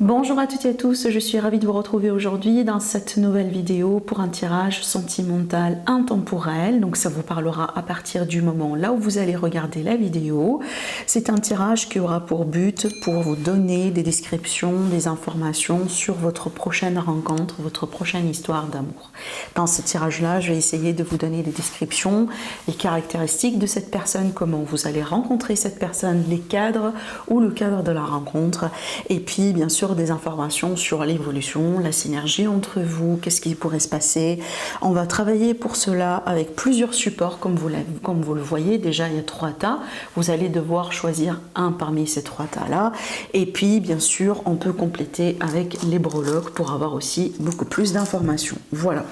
Bonjour à toutes et à tous, je suis ravie de vous retrouver aujourd'hui dans cette nouvelle vidéo pour un tirage sentimental intemporel. Donc ça vous parlera à partir du moment là où vous allez regarder la vidéo. C'est un tirage qui aura pour but pour vous donner des descriptions, des informations sur votre prochaine rencontre, votre prochaine histoire d'amour. Dans ce tirage-là, je vais essayer de vous donner des descriptions, les caractéristiques de cette personne, comment vous allez rencontrer cette personne, les cadres ou le cadre de la rencontre, et puis bien sûr des informations sur l'évolution, la synergie entre vous, qu'est-ce qui pourrait se passer. On va travailler pour cela avec plusieurs supports comme vous le voyez. Déjà il y a 3 tas, vous allez devoir choisir un parmi ces 3 tas là, et puis bien sûr on peut compléter avec les breloques pour avoir aussi beaucoup plus d'informations. Voilà,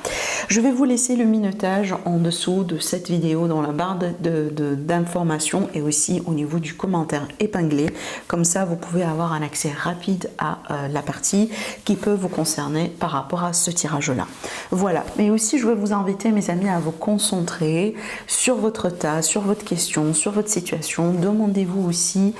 je vais vous laisser le minutage en dessous de cette vidéo dans la barre d'informations et aussi au niveau du commentaire épinglé, comme ça vous pouvez avoir un accès rapide à la partie qui peut vous concerner par rapport à ce tirage là. Voilà, mais aussi je vais vous inviter mes amis à vous concentrer sur votre tas, sur votre question, sur votre situation. Demandez-vous aussi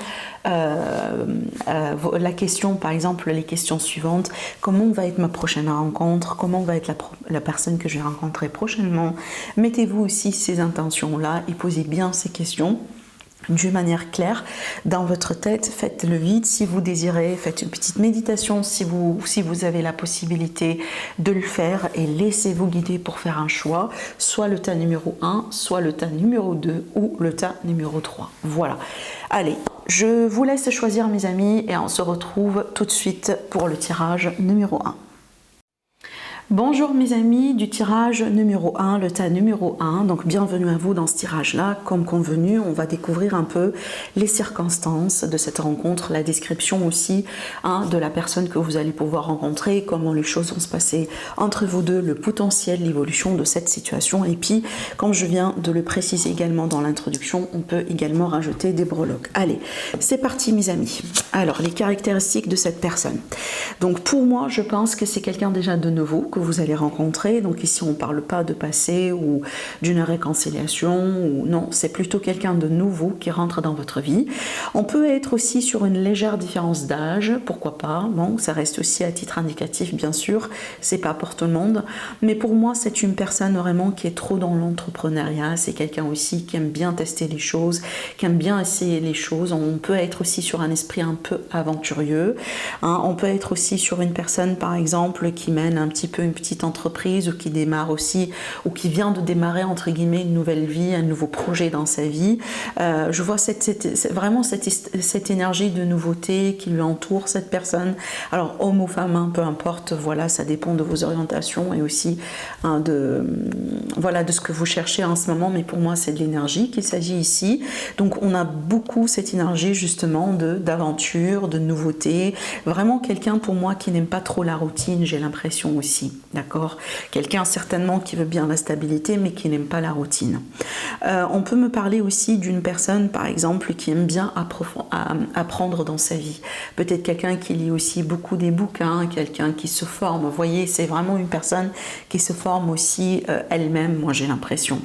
la question, par exemple les questions suivantes: comment va être ma prochaine rencontre, comment va être la personne que je vais rencontrer prochainement. Mettez-vous aussi ces intentions là et posez bien ces questions d'une manière claire dans votre tête. Faites le vide si vous désirez, faites une petite méditation si vous avez la possibilité de le faire, et laissez-vous guider pour faire un choix, soit le tas numéro 1, soit le tas numéro 2 ou le tas numéro 3. Voilà, allez, je vous laisse choisir mes amis et on se retrouve tout de suite pour le tirage numéro 1. Bonjour mes amis du tirage numéro 1, le tas numéro 1, donc bienvenue à vous dans ce tirage-là. Comme convenu, on va découvrir un peu les circonstances de cette rencontre, la description aussi de la personne que vous allez pouvoir rencontrer, comment les choses vont se passer entre vous deux, le potentiel, l'évolution de cette situation. Et puis, comme je viens de le préciser également dans l'introduction, on peut également rajouter des breloques. Allez, c'est parti mes amis. Alors, les caractéristiques de cette personne. Donc pour moi, je pense que c'est quelqu'un déjà de nouveau que vous allez rencontrer. Donc ici on ne parle pas de passé ou d'une réconciliation, ou non, c'est plutôt quelqu'un de nouveau qui rentre dans votre vie. On peut être aussi sur une légère différence d'âge, pourquoi pas. Bon, ça reste aussi à titre indicatif bien sûr, c'est pas pour tout le monde, mais pour moi c'est une personne vraiment qui est trop dans l'entrepreneuriat. C'est quelqu'un aussi qui aime bien tester les choses, qui aime bien essayer les choses. On peut être aussi sur un esprit un peu aventurieux, on peut être aussi sur une personne par exemple qui mène un petit peu une petite entreprise, ou qui démarre aussi, ou qui vient de démarrer entre guillemets une nouvelle vie, un nouveau projet dans sa vie. Je vois vraiment cette énergie de nouveauté qui lui entoure cette personne. Alors homme ou femme, peu importe, voilà, ça dépend de vos orientations et aussi de ce que vous cherchez en ce moment, mais pour moi c'est de l'énergie qu'il s'agit ici. Donc on a beaucoup cette énergie justement d'aventure, de nouveauté, vraiment quelqu'un pour moi qui n'aime pas trop la routine, j'ai l'impression aussi. D'accord, quelqu'un certainement qui veut bien la stabilité mais qui n'aime pas la routine. On peut me parler aussi d'une personne par exemple qui aime bien apprendre dans sa vie, peut-être quelqu'un qui lit aussi beaucoup des bouquins, quelqu'un qui se forme. Vous voyez, c'est vraiment une personne qui se forme aussi elle-même, moi j'ai l'impression.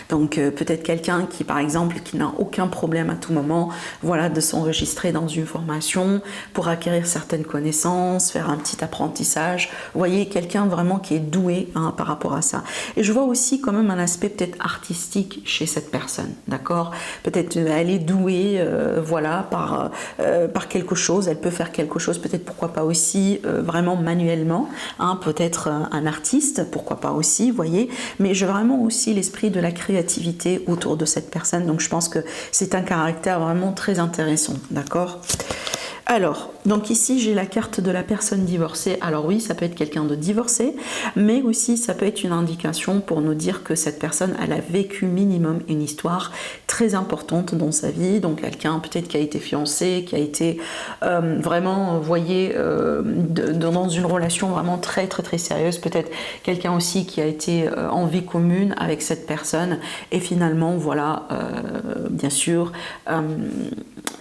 Donc peut-être quelqu'un qui par exemple qui n'a aucun problème à tout moment, voilà, de s'enregistrer dans une formation pour acquérir certaines connaissances, faire un petit apprentissage. Vous voyez, quelqu'un vraiment qui est doué par rapport à ça. Et je vois aussi quand même un aspect peut-être artistique chez cette personne, d'accord. Peut-être elle est douée voilà, par quelque chose, elle peut faire quelque chose, peut-être pourquoi pas aussi vraiment manuellement, peut-être un artiste, pourquoi pas aussi, vous voyez. Mais j'ai vraiment aussi l'esprit de la créativité autour de cette personne, donc je pense que c'est un caractère vraiment très intéressant, d'accord. Alors, donc ici j'ai la carte de la personne divorcée. Alors oui, ça peut être quelqu'un de divorcé, mais aussi ça peut être une indication pour nous dire que cette personne, elle a vécu minimum une histoire très importante dans sa vie. Donc quelqu'un peut-être qui a été fiancé, qui a été vraiment, vous voyez, dans une relation vraiment très très très sérieuse. Peut-être quelqu'un aussi qui a été en vie commune avec cette personne, et finalement, voilà, bien sûr,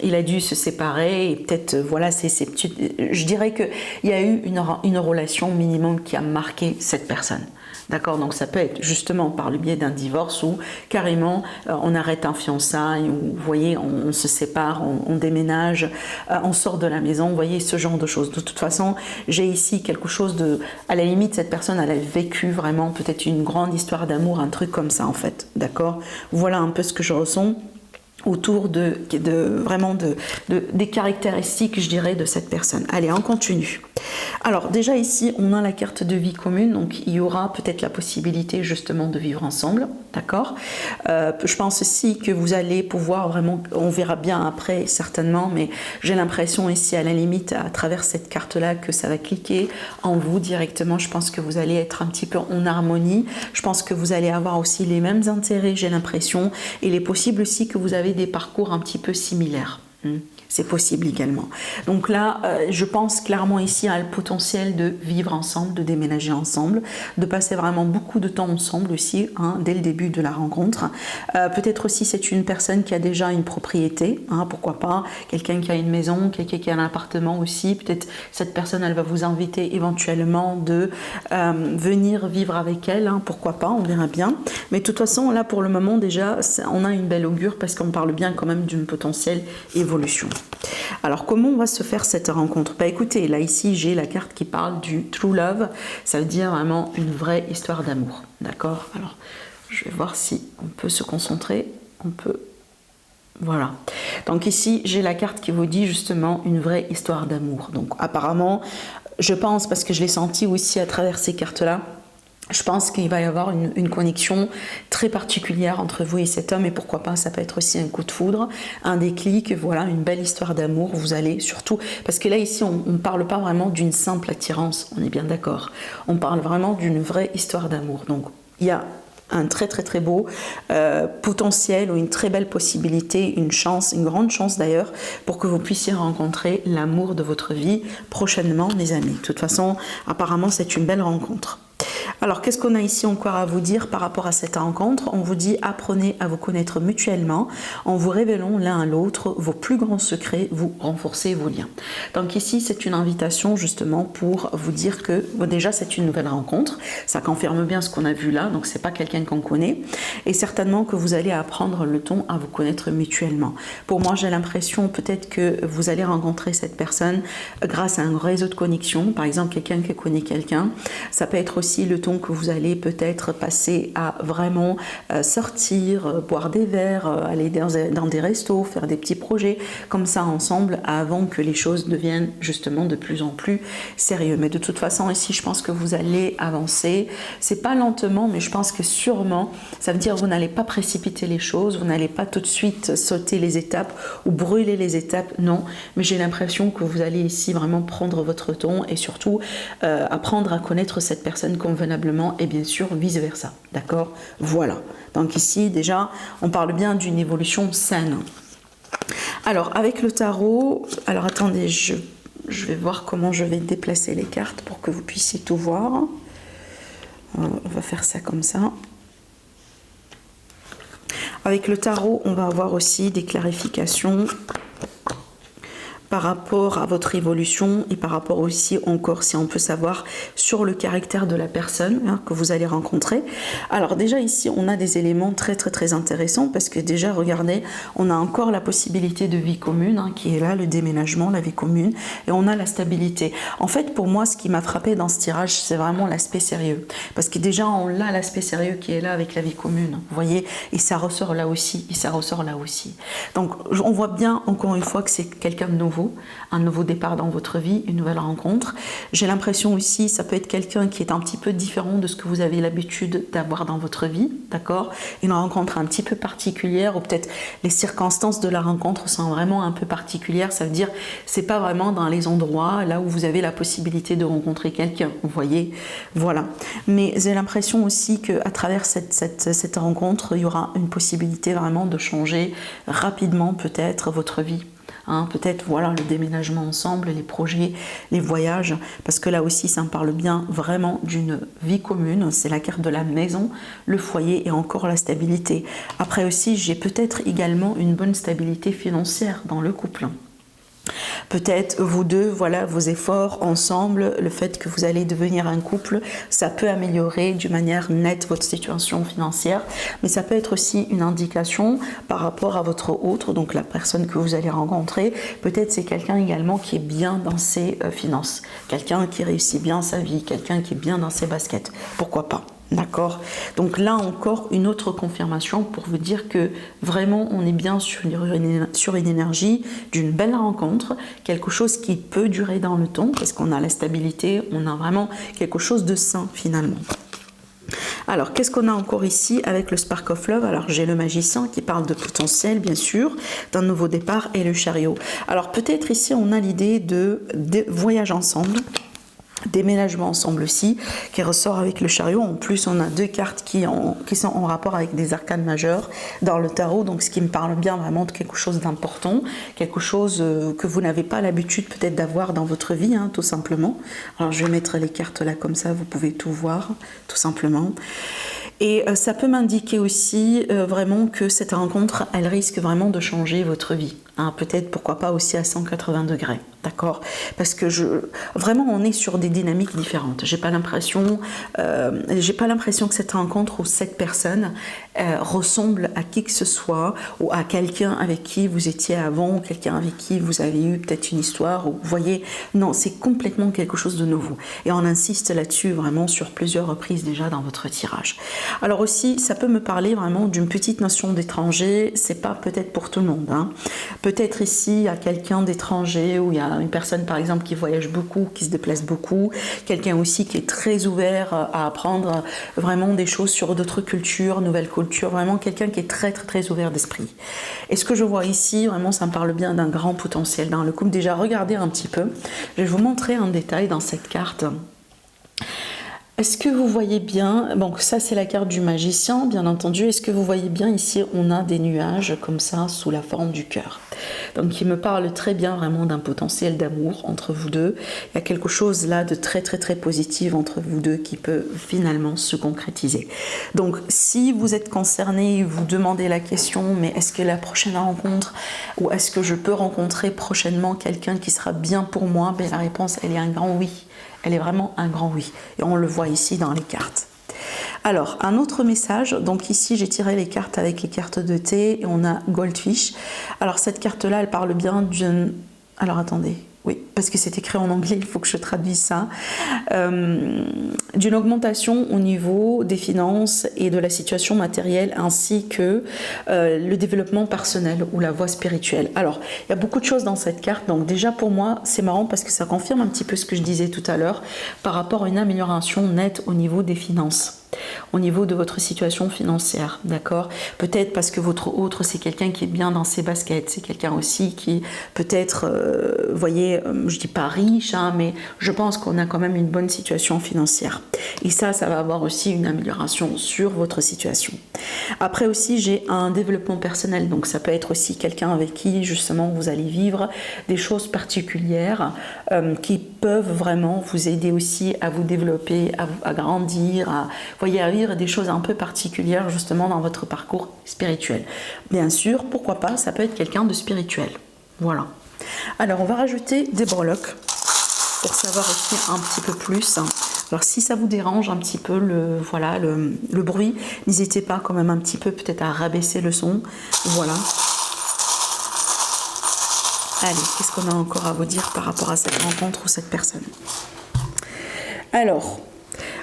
il a dû se séparer, et peut-être voilà, je dirais qu'il y a eu une relation minimum qui a marqué cette personne. D'accord, donc ça peut être justement par le biais d'un divorce ou carrément on arrête un fiançailles ou vous voyez on se sépare, on déménage, on sort de la maison, vous voyez ce genre de choses. De toute façon, j'ai ici quelque chose de, à la limite cette personne elle a vécu vraiment peut-être une grande histoire d'amour, un truc comme ça en fait. D'accord, voilà un peu ce que je ressens autour vraiment des caractéristiques, je dirais, de cette personne. Allez, on continue. Alors déjà ici, on a la carte de vie commune, donc il y aura peut-être la possibilité justement de vivre ensemble, d'accord. Je pense aussi que vous allez pouvoir vraiment, on verra bien après certainement, mais j'ai l'impression ici à la limite à travers cette carte-là que ça va cliquer en vous directement. Je pense que vous allez être un petit peu en harmonie. Je pense que vous allez avoir aussi les mêmes intérêts, j'ai l'impression, et il est possible aussi que vous avez des parcours un petit peu similaires. C'est possible également. Donc là, je pense clairement ici à le potentiel de vivre ensemble, de déménager ensemble, de passer vraiment beaucoup de temps ensemble aussi, dès le début de la rencontre. Peut-être aussi c'est une personne qui a déjà une propriété, pourquoi pas, quelqu'un qui a une maison, quelqu'un qui a un appartement aussi. Peut-être cette personne, elle va vous inviter éventuellement de venir vivre avec elle, pourquoi pas, on verra bien. Mais de toute façon, là pour le moment déjà, on a une belle augure parce qu'on parle bien quand même d'une potentielle évolution. Alors comment on va se faire cette rencontre? Bah écoutez, là ici j'ai la carte qui parle du true love, ça veut dire vraiment une vraie histoire d'amour, d'accord? Alors je vais voir si on peut se concentrer, on peut, voilà. Donc ici j'ai la carte qui vous dit justement une vraie histoire d'amour. Donc apparemment, je pense, parce que je l'ai senti aussi à travers ces cartes-là, je pense qu'il va y avoir une connexion très particulière entre vous et cet homme, et pourquoi pas, ça peut être aussi un coup de foudre, un déclic, voilà, une belle histoire d'amour. Vous allez surtout, parce que là ici on ne parle pas vraiment d'une simple attirance, on est bien d'accord, on parle vraiment d'une vraie histoire d'amour. Donc il y a un très très très beau potentiel ou une très belle possibilité, une chance, une grande chance d'ailleurs, pour que vous puissiez rencontrer l'amour de votre vie prochainement, mes amis. De toute façon, apparemment c'est une belle rencontre. Alors, qu'est-ce qu'on a ici encore à vous dire par rapport à cette rencontre? On vous dit, apprenez à vous connaître mutuellement en vous révélant l'un à l'autre vos plus grands secrets, vous renforcez vos liens. Donc ici, c'est une invitation justement pour vous dire que déjà, c'est une nouvelle rencontre. Ça confirme bien ce qu'on a vu là, donc c'est pas quelqu'un qu'on connaît. Et certainement que vous allez apprendre le ton à vous connaître mutuellement. Pour moi, j'ai l'impression peut-être que vous allez rencontrer cette personne grâce à un réseau de connexion. Par exemple, quelqu'un qui connaît quelqu'un. Ça peut être aussi le ton que vous allez peut-être passer à vraiment sortir, boire des verres, aller dans des restos, faire des petits projets comme ça ensemble avant que les choses deviennent justement de plus en plus sérieux. Mais de toute façon ici je pense que vous allez avancer, c'est pas lentement mais je pense que sûrement, ça veut dire que vous n'allez pas précipiter les choses, vous n'allez pas tout de suite sauter les étapes ou brûler les étapes, non, mais j'ai l'impression que vous allez ici vraiment prendre votre ton et surtout apprendre à connaître cette personne convenablement et bien sûr vice versa, d'accord? Voilà, donc ici déjà on parle bien d'une évolution saine. Alors avec le tarot, alors attendez, je vais voir comment je vais déplacer les cartes pour que vous puissiez tout voir. On va faire ça comme ça. Avec le tarot, on va avoir aussi des clarifications par rapport à votre évolution et par rapport aussi encore si on peut savoir sur le caractère de la personne que vous allez rencontrer. Alors déjà ici on a des éléments très très très intéressants parce que déjà regardez, on a encore la possibilité de vie commune qui est là, le déménagement, la vie commune, et on a la stabilité. En fait pour moi ce qui m'a frappé dans ce tirage c'est vraiment l'aspect sérieux, parce que déjà on a l'aspect sérieux qui est là avec la vie commune, vous voyez, et ça ressort là aussi, et ça ressort là aussi. Donc on voit bien encore une fois que c'est quelqu'un de nouveau, un nouveau départ dans votre vie, une nouvelle rencontre. J'ai l'impression aussi, ça peut être quelqu'un qui est un petit peu différent de ce que vous avez l'habitude d'avoir dans votre vie, d'accord? Une rencontre un petit peu particulière, ou peut-être les circonstances de la rencontre sont vraiment un peu particulières, ça veut dire c'est pas vraiment dans les endroits là où vous avez la possibilité de rencontrer quelqu'un, vous voyez, voilà. Mais j'ai l'impression aussi qu'à travers cette rencontre, il y aura une possibilité vraiment de changer rapidement peut-être votre vie. Peut-être voilà le déménagement ensemble, les projets, les voyages, parce que là aussi ça me parle bien vraiment d'une vie commune, c'est la carte de la maison, le foyer et encore la stabilité. Après aussi j'ai peut-être également une bonne stabilité financière dans le couple. Peut-être vous deux, voilà, vos efforts ensemble, le fait que vous allez devenir un couple, ça peut améliorer d'une manière nette votre situation financière, mais ça peut être aussi une indication par rapport à votre autre, donc la personne que vous allez rencontrer. Peut-être c'est quelqu'un également qui est bien dans ses finances, quelqu'un qui réussit bien sa vie, quelqu'un qui est bien dans ses baskets, pourquoi pas. D'accord. Donc là encore une autre confirmation pour vous dire que vraiment on est bien sur une énergie d'une belle rencontre, quelque chose qui peut durer dans le temps parce qu'on a la stabilité, on a vraiment quelque chose de sain finalement. Alors, qu'est-ce qu'on a encore ici avec le Spark of Love? Alors, j'ai le magicien qui parle de potentiel, bien sûr, d'un nouveau départ et le chariot. Alors, peut-être ici, on a l'idée de voyage ensemble, déménagement ensemble aussi, qui ressort avec le chariot. En plus, on a deux cartes qui sont en rapport avec des arcanes majeures dans le tarot, donc ce qui me parle bien vraiment de quelque chose d'important, quelque chose que vous n'avez pas l'habitude peut-être d'avoir dans votre vie, hein, tout simplement. Alors, je vais mettre les cartes là comme ça, vous pouvez tout voir, tout simplement. Et ça peut m'indiquer aussi vraiment que cette rencontre, elle risque vraiment de changer votre vie. Hein, peut-être, pourquoi pas aussi à 180 degrés, d'accord? Parce que vraiment, on est sur des dynamiques différentes. J'ai pas l'impression que cette rencontre ou cette personne ressemble à qui que ce soit ou à quelqu'un avec qui vous étiez avant ou quelqu'un avec qui vous avez eu peut-être une histoire. Ou, vous voyez, non, c'est complètement quelque chose de nouveau. Et on insiste là-dessus vraiment sur plusieurs reprises déjà dans votre tirage. Alors aussi, ça peut me parler vraiment d'une petite notion d'étranger. C'est pas peut-être pour tout le monde, hein. Peut-être ici, à quelqu'un d'étranger, où il y a une personne par exemple qui voyage beaucoup, qui se déplace beaucoup, quelqu'un aussi qui est très ouvert à apprendre vraiment des choses sur d'autres cultures, nouvelles cultures, vraiment quelqu'un qui est très très très ouvert d'esprit. Et ce que je vois ici, vraiment ça me parle bien d'un grand potentiel dans le couple. Déjà, regardez un petit peu, je vais vous montrer un détail dans cette carte. Est-ce que vous voyez bien, bon ça c'est la carte du magicien bien entendu, est-ce que vous voyez bien ici on a des nuages comme ça sous la forme du cœur. Donc il me parle très bien vraiment d'un potentiel d'amour entre vous deux, il y a quelque chose là de très très très positif entre vous deux qui peut finalement se concrétiser. Donc si vous êtes concerné, vous demandez la question mais est-ce que la prochaine rencontre ou est-ce que je peux rencontrer prochainement quelqu'un qui sera bien pour moi, ben, la réponse elle est un grand oui. Elle est vraiment un grand oui. Et on le voit ici dans les cartes. Alors, un autre message. Donc ici, j'ai tiré les cartes avec les cartes de thé et on a Goldfish. Alors, cette carte-là, elle parle bien d'une... Alors, attendez. Oui, parce que c'est écrit en anglais, il faut que je traduise ça. D'une augmentation au niveau des finances et de la situation matérielle, ainsi que le développement personnel ou la voie spirituelle. Alors, il y a beaucoup de choses dans cette carte. Donc déjà, pour moi, c'est marrant parce que ça confirme un petit peu ce que je disais tout à l'heure par rapport à une amélioration nette au niveau des finances. Au niveau de votre situation financière, d'accord? Peut-être parce que votre autre, c'est quelqu'un qui est bien dans ses baskets, c'est quelqu'un aussi qui peut-être, vous voyez, je dis pas riche, hein, mais je pense qu'on a quand même une bonne situation financière. Et ça va avoir aussi une amélioration sur votre situation. Après aussi, j'ai un développement personnel, donc ça peut être aussi quelqu'un avec qui justement vous allez vivre des choses particulières qui peuvent vraiment vous aider aussi à vous développer, à grandir, voyez, à vivre des choses un peu particulières justement dans votre parcours spirituel. Bien sûr, pourquoi pas, ça peut être quelqu'un de spirituel. Voilà. Alors, on va rajouter des breloques pour savoir aussi un petit peu plus. Alors, si ça vous dérange un petit peu le bruit, n'hésitez pas quand même un petit peu peut-être à rabaisser le son. Voilà. Allez, qu'est-ce qu'on a encore à vous dire par rapport à cette rencontre ou cette personne?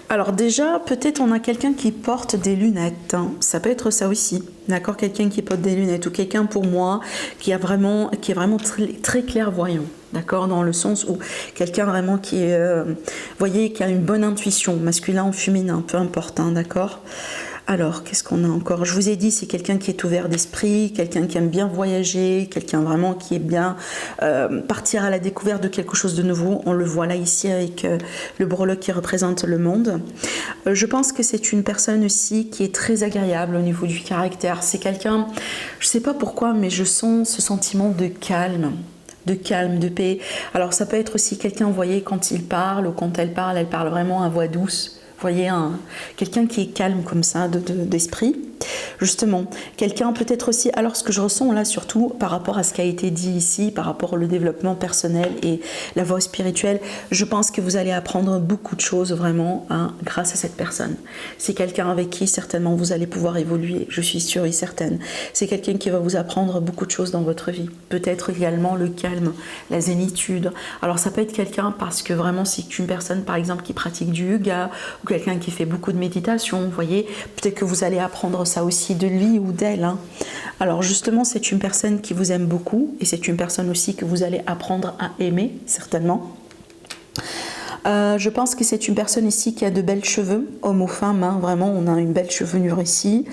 Alors déjà, peut-être on a quelqu'un qui porte des lunettes, hein. Ça peut être ça aussi, d'accord? Quelqu'un qui porte des lunettes ou quelqu'un pour moi qui est vraiment très, très clairvoyant, d'accord? Dans le sens où quelqu'un vraiment qui est, voyez, qui a une bonne intuition, masculin ou féminin, peu importe, hein, d'accord? Alors, qu'est-ce qu'on a encore? Je vous ai dit, c'est quelqu'un qui est ouvert d'esprit, quelqu'un qui aime bien voyager, quelqu'un vraiment qui est bien partir à la découverte de quelque chose de nouveau. On le voit là ici avec le breloque qui représente le monde. Je pense que c'est une personne aussi qui est très agréable au niveau du caractère. C'est quelqu'un, je ne sais pas pourquoi, mais je sens ce sentiment de calme, de paix. Alors, ça peut être aussi quelqu'un, vous voyez, quand il parle ou quand elle parle vraiment à voix douce. Vous voyez, quelqu'un qui est calme comme ça, d'esprit. Justement, quelqu'un peut-être aussi, alors ce que je ressens là surtout par rapport à ce qui a été dit ici, par rapport au développement personnel et la voie spirituelle, je pense que vous allez apprendre beaucoup de choses vraiment grâce à cette personne. C'est quelqu'un avec qui certainement vous allez pouvoir évoluer, je suis sûre et certaine. C'est quelqu'un qui va vous apprendre beaucoup de choses dans votre vie. Peut-être également le calme, la zénitude. Alors ça peut être quelqu'un parce que vraiment c'est une personne par exemple qui pratique du yoga ou quelqu'un qui fait beaucoup de méditation, vous voyez, peut-être que vous allez apprendre ça aussi de lui ou d'elle. Alors justement c'est une personne qui vous aime beaucoup et c'est une personne aussi que vous allez apprendre à aimer certainement. Je pense que c'est une personne ici qui a de belles cheveux, homme ou femme, vraiment on a une belle chevelure ici.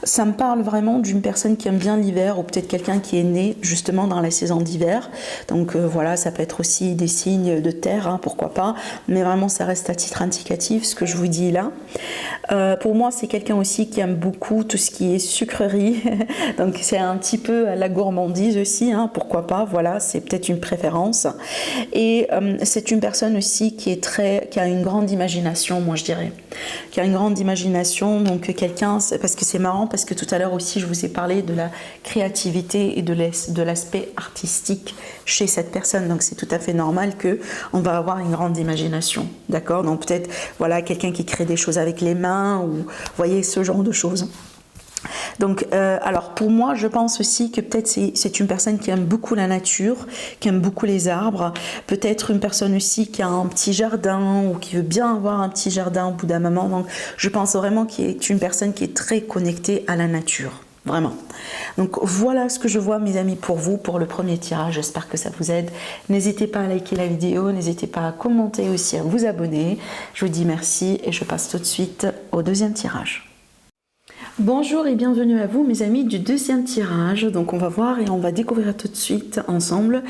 Ça me parle vraiment d'une personne qui aime bien l'hiver ou peut-être quelqu'un qui est né justement dans la saison d'hiver. Donc voilà, ça peut être aussi des signes de terre, pourquoi pas, mais vraiment ça reste à titre indicatif ce que je vous dis là. Pour moi c'est quelqu'un aussi qui aime beaucoup tout ce qui est sucrerie, donc c'est un petit peu la gourmandise aussi, pourquoi pas, voilà, c'est peut-être une préférence. Et c'est une personne aussi qui a une grande imagination, moi je dirais, qui a une grande imagination, donc quelqu'un, parce que c'est marrant, parce que tout à l'heure aussi je vous ai parlé de la créativité et de l'aspect artistique chez cette personne, donc c'est tout à fait normal qu'on va avoir une grande imagination, d'accord, donc peut-être, voilà, quelqu'un qui crée des choses avec les mains, ou vous voyez, ce genre de choses. Donc, alors pour moi, je pense aussi que peut-être c'est une personne qui aime beaucoup la nature, qui aime beaucoup les arbres, peut-être une personne aussi qui a un petit jardin ou qui veut bien avoir un petit jardin au bout d'un moment. Donc, je pense vraiment qu'il est une personne qui est très connectée à la nature. Vraiment. Donc voilà ce que je vois mes amis pour vous, pour le premier tirage. J'espère que ça vous aide. N'hésitez pas à liker la vidéo, n'hésitez pas à commenter aussi, à vous abonner. Je vous dis merci et je passe tout de suite au deuxième tirage. Bonjour et bienvenue à vous mes amis du deuxième tirage. Donc on va voir et on va découvrir tout de suite ensemble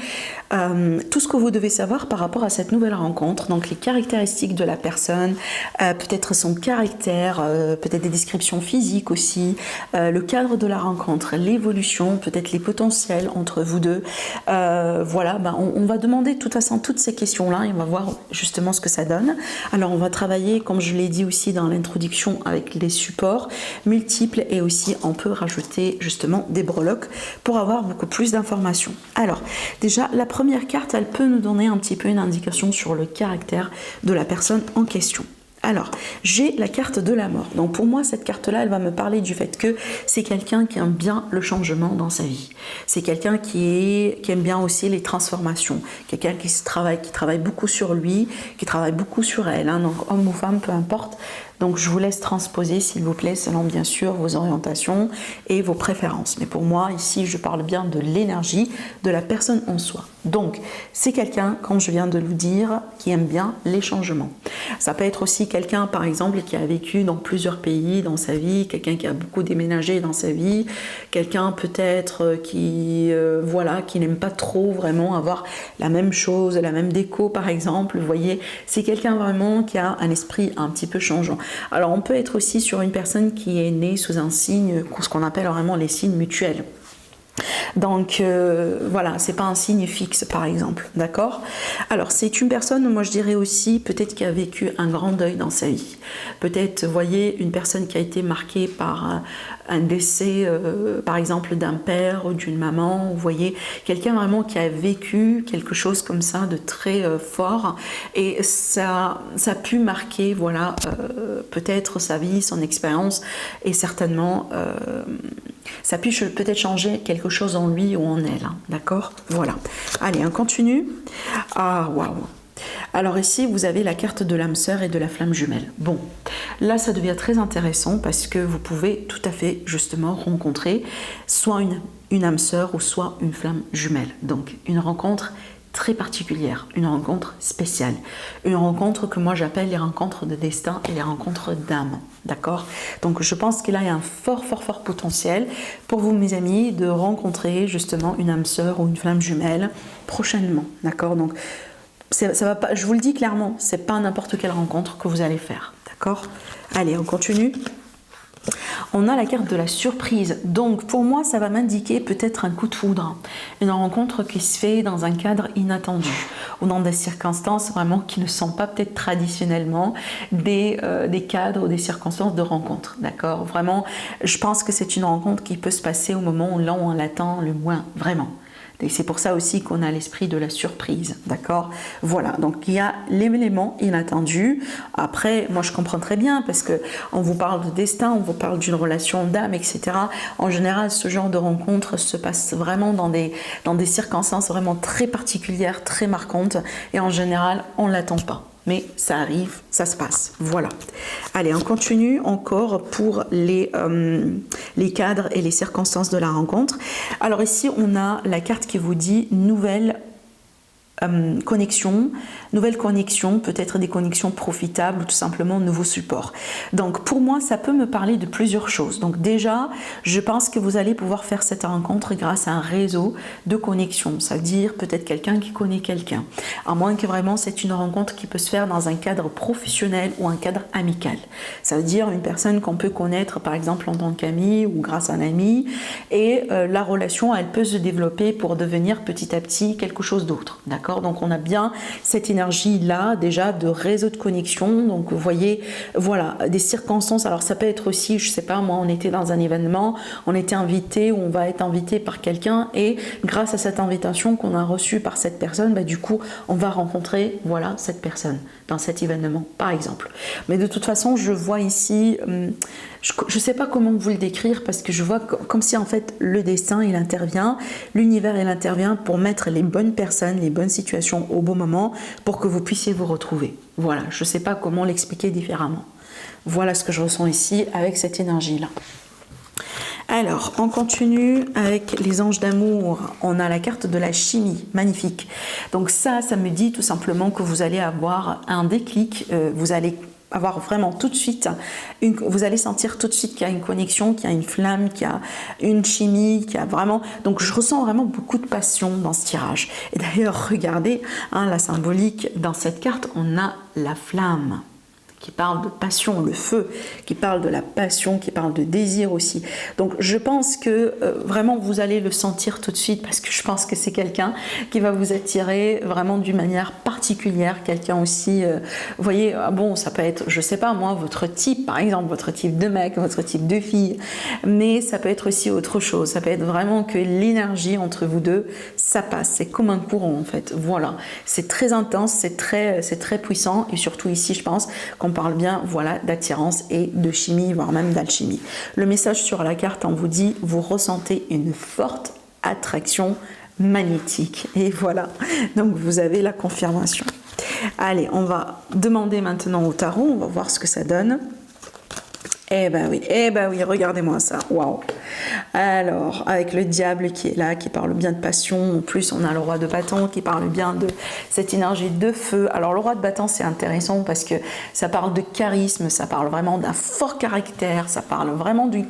tout ce que vous devez savoir par rapport à cette nouvelle rencontre. Donc les caractéristiques de la personne, peut-être son caractère, peut-être des descriptions physiques aussi, le cadre de la rencontre, l'évolution, peut-être les potentiels entre vous deux. Voilà, on va demander de toute façon toutes ces questions-là et on va voir justement ce que ça donne. Alors on va travailler, comme je l'ai dit aussi dans l'introduction, avec les supports multiples et aussi on peut rajouter justement des breloques pour avoir beaucoup plus d'informations. Alors déjà la première carte, elle peut nous donner un petit peu une indication sur le caractère de la personne en question. Alors, j'ai la carte de la mort. Donc pour moi, cette carte-là, elle va me parler du fait que c'est quelqu'un qui aime bien le changement dans sa vie. C'est quelqu'un qui aime bien aussi les transformations. Quelqu'un qui travaille beaucoup sur lui, qui travaille beaucoup sur elle. Donc homme ou femme, peu importe. Donc je vous laisse transposer s'il vous plaît selon bien sûr vos orientations et vos préférences. Mais pour moi ici je parle bien de l'énergie de la personne en soi. Donc c'est quelqu'un, comme je viens de vous dire, qui aime bien les changements. Ça peut être aussi quelqu'un par exemple qui a vécu dans plusieurs pays dans sa vie, quelqu'un qui a beaucoup déménagé dans sa vie, quelqu'un peut-être qui n'aime pas trop vraiment avoir la même chose, la même déco par exemple. Vous voyez, c'est quelqu'un vraiment qui a un esprit un petit peu changeant. Alors on peut être aussi sur une personne qui est née sous un signe, ce qu'on appelle vraiment les signes mutuels. Donc voilà, c'est pas un signe fixe par exemple, d'accord? Alors c'est une personne, moi je dirais aussi, peut-être qui a vécu un grand deuil dans sa vie. Peut-être, vous voyez, une personne qui a été marquée par un décès, par exemple, d'un père ou d'une maman. Vous voyez, quelqu'un vraiment qui a vécu quelque chose comme ça de très fort. Et ça a pu marquer, voilà, peut-être sa vie, son expérience et certainement... ça a pu peut-être changer quelque chose en lui ou en elle, d'accord? Voilà. Allez, on continue. Ah, waouh! Alors ici, vous avez la carte de l'âme sœur et de la flamme jumelle. Bon, là, ça devient très intéressant parce que vous pouvez tout à fait, justement, rencontrer soit une âme sœur ou soit une flamme jumelle. Donc, une rencontre très particulière, une rencontre spéciale, une rencontre que moi j'appelle les rencontres de destin et les rencontres d'âme, d'accord? Donc je pense qu'il y a un fort potentiel pour vous mes amis de rencontrer justement une âme sœur ou une flamme jumelle prochainement, d'accord? Donc ça va pas, je vous le dis clairement, c'est pas n'importe quelle rencontre que vous allez faire, d'accord? Allez, on continue. On a la carte de la surprise. Donc pour moi, ça va m'indiquer peut-être un coup de foudre, une rencontre qui se fait dans un cadre inattendu ou dans des circonstances vraiment qui ne sont pas peut-être traditionnellement des cadres ou des circonstances de rencontre. D'accord? Vraiment, je pense que c'est une rencontre qui peut se passer au moment où l'on l'attend le moins, vraiment. Et c'est pour ça aussi qu'on a l'esprit de la surprise, d'accord? Voilà, donc il y a l'élément inattendu. Après, moi je comprends très bien parce que on vous parle de destin, on vous parle d'une relation d'âme, etc. En général, ce genre de rencontre se passe vraiment dans des circonstances vraiment très particulières, très marquantes. Et en général, on ne l'attend pas. Mais ça arrive, ça se passe. Voilà. Allez, on continue encore pour les cadres et les circonstances de la rencontre. Alors ici, on a la carte qui vous dit nouvelle nouvelle connexion, peut-être des connexions profitables ou tout simplement nouveau support. Donc pour moi, ça peut me parler de plusieurs choses. Donc déjà, je pense que vous allez pouvoir faire cette rencontre grâce à un réseau de connexions, c'est-à-dire peut-être quelqu'un qui connaît quelqu'un, à moins que vraiment c'est une rencontre qui peut se faire dans un cadre professionnel ou un cadre amical. Ça veut dire une personne qu'on peut connaître par exemple en tant qu'ami ou grâce à un ami, et la relation, elle peut se développer pour devenir petit à petit quelque chose d'autre. D'accord? Donc on a bien cette énergie-là déjà de réseau de connexion. Donc vous voyez, voilà, des circonstances. Alors ça peut être aussi, je sais pas, moi on était dans un événement, on était invité ou on va être invité par quelqu'un et grâce à cette invitation qu'on a reçue par cette personne, bah, du coup on va rencontrer, voilà, cette personne dans cet événement par exemple. Mais de toute façon, je vois ici, je ne sais pas comment vous le décrire parce que je vois comme si en fait le destin il intervient, l'univers il intervient pour mettre les bonnes personnes, les bonnes situations au bon moment pour que vous puissiez vous retrouver. Voilà, je ne sais pas comment l'expliquer différemment. Voilà ce que je ressens ici avec cette énergie-là. Alors, on continue avec les anges d'amour. On a la carte de la chimie, magnifique. Donc ça me dit tout simplement que vous allez avoir un déclic, vous allez avoir vraiment tout de suite, vous allez sentir tout de suite qu'il y a une connexion, qu'il y a une flamme, qu'il y a une chimie, qu'il y a vraiment... Donc je ressens vraiment beaucoup de passion dans ce tirage. Et d'ailleurs, regardez, la symbolique dans cette carte, on a la flamme qui parle de passion, le feu, qui parle de la passion, qui parle de désir aussi. Donc je pense que vraiment vous allez le sentir tout de suite parce que je pense que c'est quelqu'un qui va vous attirer vraiment d'une manière particulière, quelqu'un aussi, vous voyez, bon ça peut être, je sais pas moi, votre type par exemple, votre type de mec, votre type de fille, mais ça peut être aussi autre chose, ça peut être vraiment que l'énergie entre vous deux, ça passe, c'est comme un courant en fait, voilà, c'est très intense, c'est très puissant et surtout ici je pense qu'on parle bien, voilà, d'attirance et de chimie, voire même d'alchimie. Le message sur la carte, on vous dit, vous ressentez une forte attraction magnétique. Et voilà, donc vous avez la confirmation. Allez, on va demander maintenant au tarot, on va voir ce que ça donne. Eh ben oui, regardez-moi ça, waouh. Alors, avec le diable qui est là, qui parle bien de passion, en plus on a le roi de bâton qui parle bien de cette énergie de feu. Alors le roi de bâton c'est intéressant parce que ça parle de charisme, ça parle vraiment d'un fort caractère, ça parle vraiment d'une...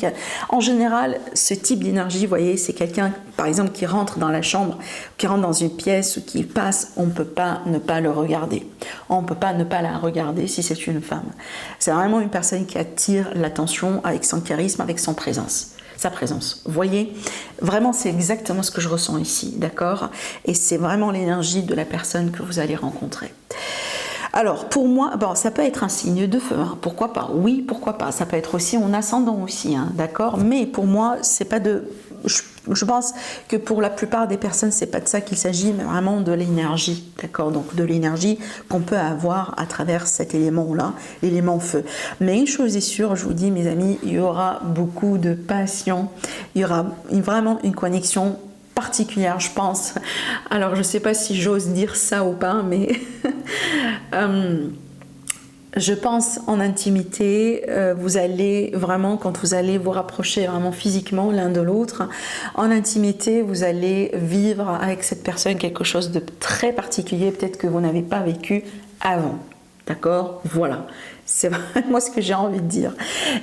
En général, ce type d'énergie, vous voyez, c'est quelqu'un, par exemple, qui rentre dans la chambre, qui rentre dans une pièce ou qui passe, on ne peut pas ne pas le regarder. On ne peut pas ne pas la regarder si c'est une femme. C'est vraiment une personne qui attire l'attention avec son charisme, avec son présence. Sa présence. Vous voyez, vraiment c'est exactement ce que je ressens ici, d'accord? Et c'est vraiment l'énergie de la personne que vous allez rencontrer. Alors pour moi, bon, ça peut être un signe de feu, hein, pourquoi pas? Oui, pourquoi pas? Ça peut être aussi en ascendant aussi, hein, d'accord? Mais pour moi, c'est pas de... Je pense que pour la plupart des personnes, c'est pas de ça qu'il s'agit, mais vraiment de l'énergie, d'accord? Donc de l'énergie qu'on peut avoir à travers cet élément-là, l'élément feu. Mais une chose est sûre, je vous dis, mes amis, il y aura beaucoup de passion, il y aura vraiment une connexion particulière, je pense. Alors, je sais pas si j'ose dire ça ou pas, mais je pense en intimité, vous allez vraiment, quand vous allez vous rapprocher vraiment physiquement l'un de l'autre, en intimité, vous allez vivre avec cette personne quelque chose de très particulier, peut-être que vous n'avez pas vécu avant. D'accord? Voilà. C'est vraiment ce que j'ai envie de dire.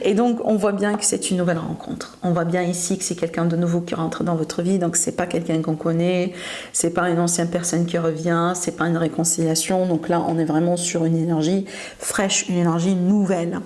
Et donc, on voit bien que c'est une nouvelle rencontre. On voit bien ici que c'est quelqu'un de nouveau qui rentre dans votre vie. Donc, c'est pas quelqu'un qu'on connaît. C'est pas une ancienne personne qui revient. C'est pas une réconciliation. Donc là, on est vraiment sur une énergie fraîche, une énergie nouvelle.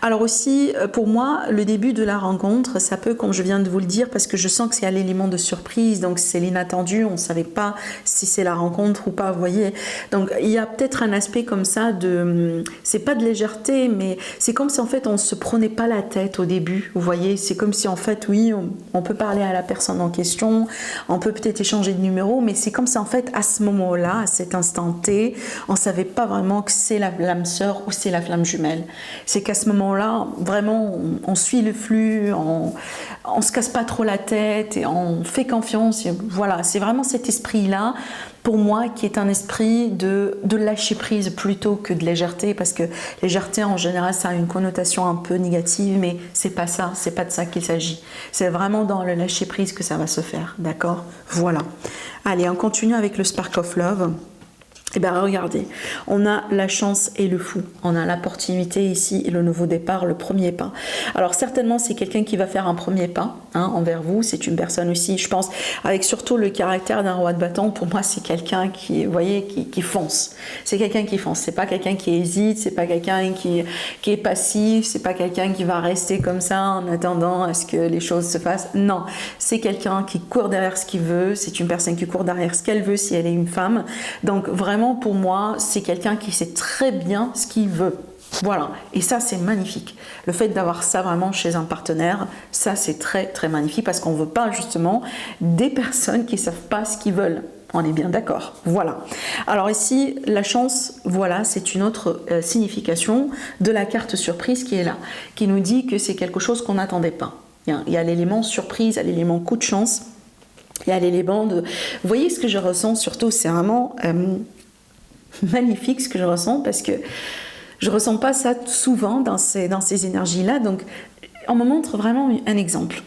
Alors aussi, pour moi, le début de la rencontre, ça peut, comme je viens de vous le dire, parce que je sens que c'est à l'élément de surprise. Donc, c'est l'inattendu. On savait pas si c'est la rencontre ou pas, vous voyez. Donc, il y a peut-être un aspect comme ça de... C'est pas de légèreté, mais c'est comme si en fait on se prenait pas la tête au début, vous voyez, c'est comme si en fait oui, on peut parler à la personne en question, on peut peut-être échanger de numéro, mais c'est comme si en fait à ce moment-là, à cet instant T, on savait pas vraiment que c'est l'âme sœur ou c'est la flamme jumelle. C'est qu'à ce moment-là, vraiment, on suit le flux, on se casse pas trop la tête et on fait confiance. Et voilà, c'est vraiment cet esprit-là, pour moi, qui est un esprit de lâcher prise plutôt que de légèreté, parce que légèreté, en général, ça a une connotation un peu négative, mais c'est pas ça, c'est pas de ça qu'il s'agit. C'est vraiment dans le lâcher prise que ça va se faire, d'accord? Voilà. Allez, on continue avec le Spark of Love. Eh bien, regardez, on a la chance et le fou. On a l'opportunité ici et le nouveau départ, le premier pas. Alors, certainement, c'est quelqu'un qui va faire un premier pas envers vous. C'est une personne aussi, je pense, avec surtout le caractère d'un roi de bâton. Pour moi, c'est quelqu'un qui, vous voyez, qui fonce. C'est quelqu'un qui fonce. C'est pas quelqu'un qui hésite. C'est pas quelqu'un qui est passif. C'est pas quelqu'un qui va rester comme ça en attendant à ce que les choses se fassent. Non, c'est quelqu'un qui court derrière ce qu'il veut. C'est une personne qui court derrière ce qu'elle veut si elle est une femme. Donc, vraiment, pour moi, c'est quelqu'un qui sait très bien ce qu'il veut. Voilà, et ça c'est magnifique. Le fait d'avoir ça vraiment chez un partenaire, ça c'est très très magnifique parce qu'on ne veut pas justement des personnes qui ne savent pas ce qu'ils veulent. On est bien d'accord. Voilà. Alors ici, la chance, voilà, c'est une autre signification de la carte surprise qui est là, qui nous dit que c'est quelque chose qu'on n'attendait pas. Il y a l'élément surprise, il y a l'élément coup de chance, il y a l'élément de... Vous voyez ce que je ressens surtout, c'est vraiment... magnifique ce que je ressens parce que je ressens pas ça souvent dans ces énergies-là. Donc, on me montre vraiment un exemple.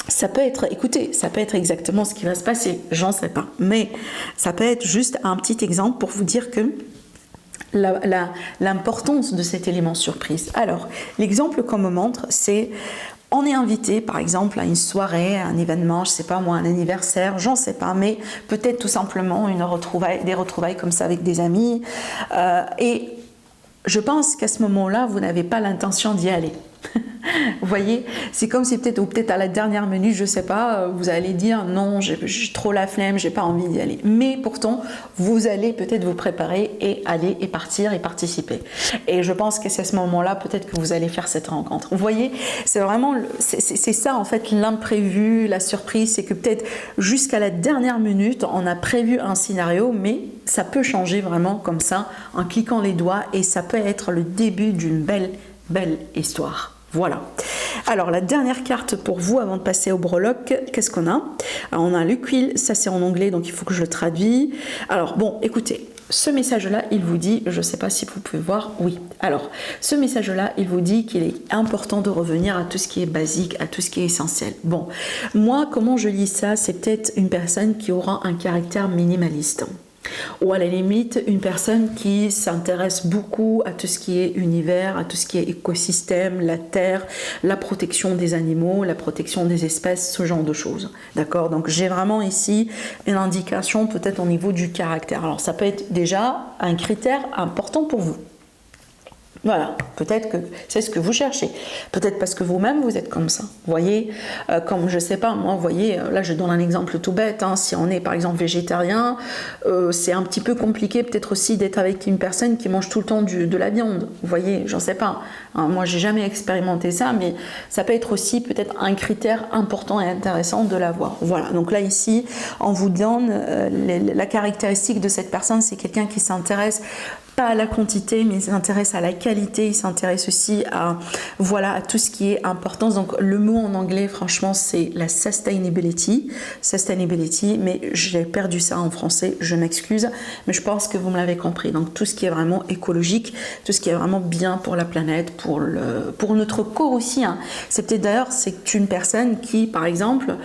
Ça peut être, écoutez, ça peut être exactement ce qui va se passer, j'en sais pas. Mais ça peut être juste un petit exemple pour vous dire que l'importance de cet élément surprise. Alors, l'exemple qu'on me montre, c'est... On est invité, par exemple, à une soirée, à un événement, je ne sais pas moi, un anniversaire, j'en sais pas, mais peut-être tout simplement des retrouvailles comme ça avec des amis. Et je pense qu'à ce moment-là, vous n'avez pas l'intention d'y aller. Vous voyez, c'est comme si peut-être à la dernière minute, je sais pas, vous allez dire non, j'ai trop la flemme, j'ai pas envie d'y aller. Mais pourtant, vous allez peut-être vous préparer et aller et partir et participer. Et je pense que c'est à ce moment-là peut-être que vous allez faire cette rencontre. Vous voyez, c'est vraiment, c'est ça en fait l'imprévu, la surprise, c'est que peut-être jusqu'à la dernière minute, on a prévu un scénario, mais ça peut changer vraiment comme ça en cliquant les doigts et ça peut être le début d'une belle histoire. Voilà. Alors, la dernière carte pour vous avant de passer au breloque, qu'est-ce qu'on a? Alors, on a l'huile, ça c'est en anglais, donc il faut que je le traduise. Alors, bon, écoutez, ce message-là, il vous dit, je ne sais pas si vous pouvez voir, oui. Alors, ce message-là, il vous dit qu'il est important de revenir à tout ce qui est basique, à tout ce qui est essentiel. Bon, moi, comment je lis ça? C'est peut-être une personne qui aura un caractère minimaliste. Ou à la limite, une personne qui s'intéresse beaucoup à tout ce qui est univers, à tout ce qui est écosystème, la terre, la protection des animaux, la protection des espèces, ce genre de choses. D'accord? Donc j'ai vraiment ici une indication peut-être au niveau du caractère. Alors ça peut être déjà un critère important pour vous. Voilà, peut-être que c'est ce que vous cherchez. Peut-être parce que vous-même, vous êtes comme ça. Vous voyez, comme je sais pas, moi, vous voyez, là, je donne un exemple tout bête. Si on est, par exemple, végétarien, c'est un petit peu compliqué, peut-être aussi, d'être avec une personne qui mange tout le temps de la viande. Vous voyez, j'en sais pas. Moi, j'ai jamais expérimenté ça, mais ça peut être aussi, peut-être, un critère important et intéressant de l'avoir. Voilà, donc là, ici, on vous donne la caractéristique de cette personne, c'est quelqu'un qui s'intéresse pas à la quantité, mais il s'intéresse à la qualité, il s'intéresse aussi à, voilà, à tout ce qui est importance. Donc le mot en anglais, franchement, c'est la sustainability, mais j'ai perdu ça en français, je m'excuse, mais je pense que vous me l'avez compris. Donc tout ce qui est vraiment écologique, tout ce qui est vraiment bien pour la planète, pour notre corps aussi. C'est peut-être d'ailleurs, c'est une personne qui, par exemple,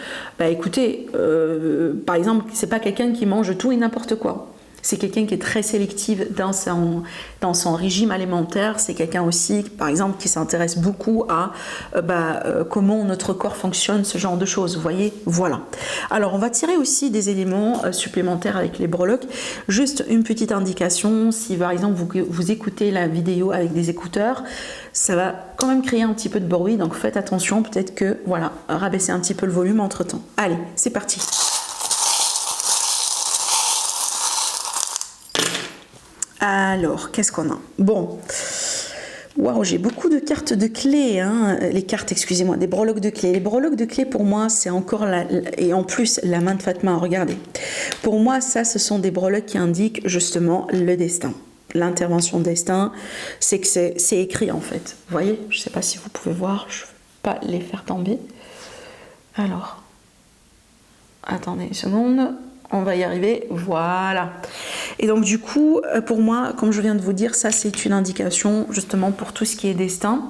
écoutez, par exemple, c'est pas quelqu'un qui mange tout et n'importe quoi. C'est quelqu'un qui est très sélectif dans son régime alimentaire. C'est quelqu'un aussi, par exemple, qui s'intéresse beaucoup à comment notre corps fonctionne, ce genre de choses. Vous voyez, voilà. Alors, on va tirer aussi des éléments supplémentaires avec les breloques. Juste une petite indication, si par exemple vous écoutez la vidéo avec des écouteurs, ça va quand même créer un petit peu de bruit, donc faites attention, peut-être que, voilà, rabaissez un petit peu le volume entre temps. Allez, c'est parti. Alors, qu'est-ce qu'on a? Bon, waouh, j'ai beaucoup de cartes de clés, hein. Les cartes, excusez-moi, des breloques de clés. Les breloques de clés, pour moi, c'est encore et en plus, la main de Fatma, regardez. Pour moi, ça, ce sont des breloques qui indiquent justement le destin. L'intervention destin, c'est que c'est écrit en fait. Vous voyez, je ne sais pas si vous pouvez voir, je ne vais pas les faire tomber. Alors, attendez une seconde, on va y arriver, voilà. Et donc du coup, pour moi, comme je viens de vous dire, ça c'est une indication justement pour tout ce qui est destin,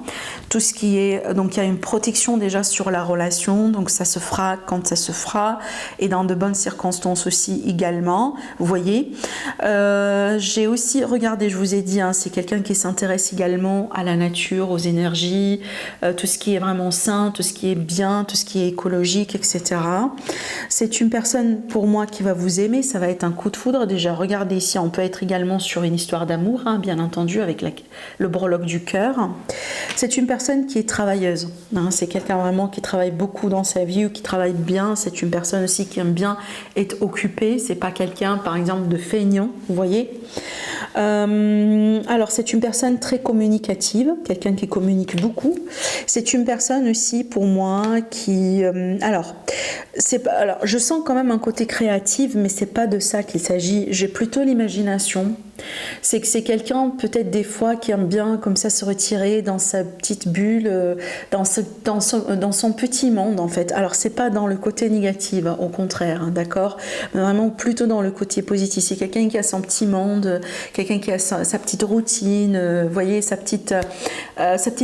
tout ce qui est, donc il y a une protection déjà sur la relation, donc ça se fera quand ça se fera, et dans de bonnes circonstances aussi également, vous voyez. J'ai aussi, regardez, je vous ai dit, hein, c'est quelqu'un qui s'intéresse également à la nature, aux énergies, tout ce qui est vraiment sain, tout ce qui est bien, tout ce qui est écologique, etc. C'est une personne pour moi qui va vous aimer, ça va être un coup de foudre. Déjà, regardez ici, on peut être également sur une histoire d'amour, hein, bien entendu, avec le breloque du cœur. C'est une personne qui est travailleuse, hein, c'est quelqu'un vraiment qui travaille beaucoup dans sa vie ou qui travaille bien. C'est une personne aussi qui aime bien être occupée, c'est pas quelqu'un, par exemple, de feignant, vous voyez. Alors, c'est une personne très communicative, quelqu'un qui communique beaucoup. C'est une personne aussi, pour moi, qui... alors, je sens quand même un côté créatif, mais c'est pas de ça qu'il s'agit. J'ai plutôt l'imagination. C'est que c'est quelqu'un, peut-être des fois, qui aime bien comme ça se retirer dans sa petite bulle, dans son petit monde, en fait. Alors, c'est pas dans le côté négatif, au contraire, hein, d'accord, mais vraiment plutôt dans le côté positif. C'est quelqu'un qui a son petit monde, quelqu'un qui a sa petite routine, vous voyez, sa petite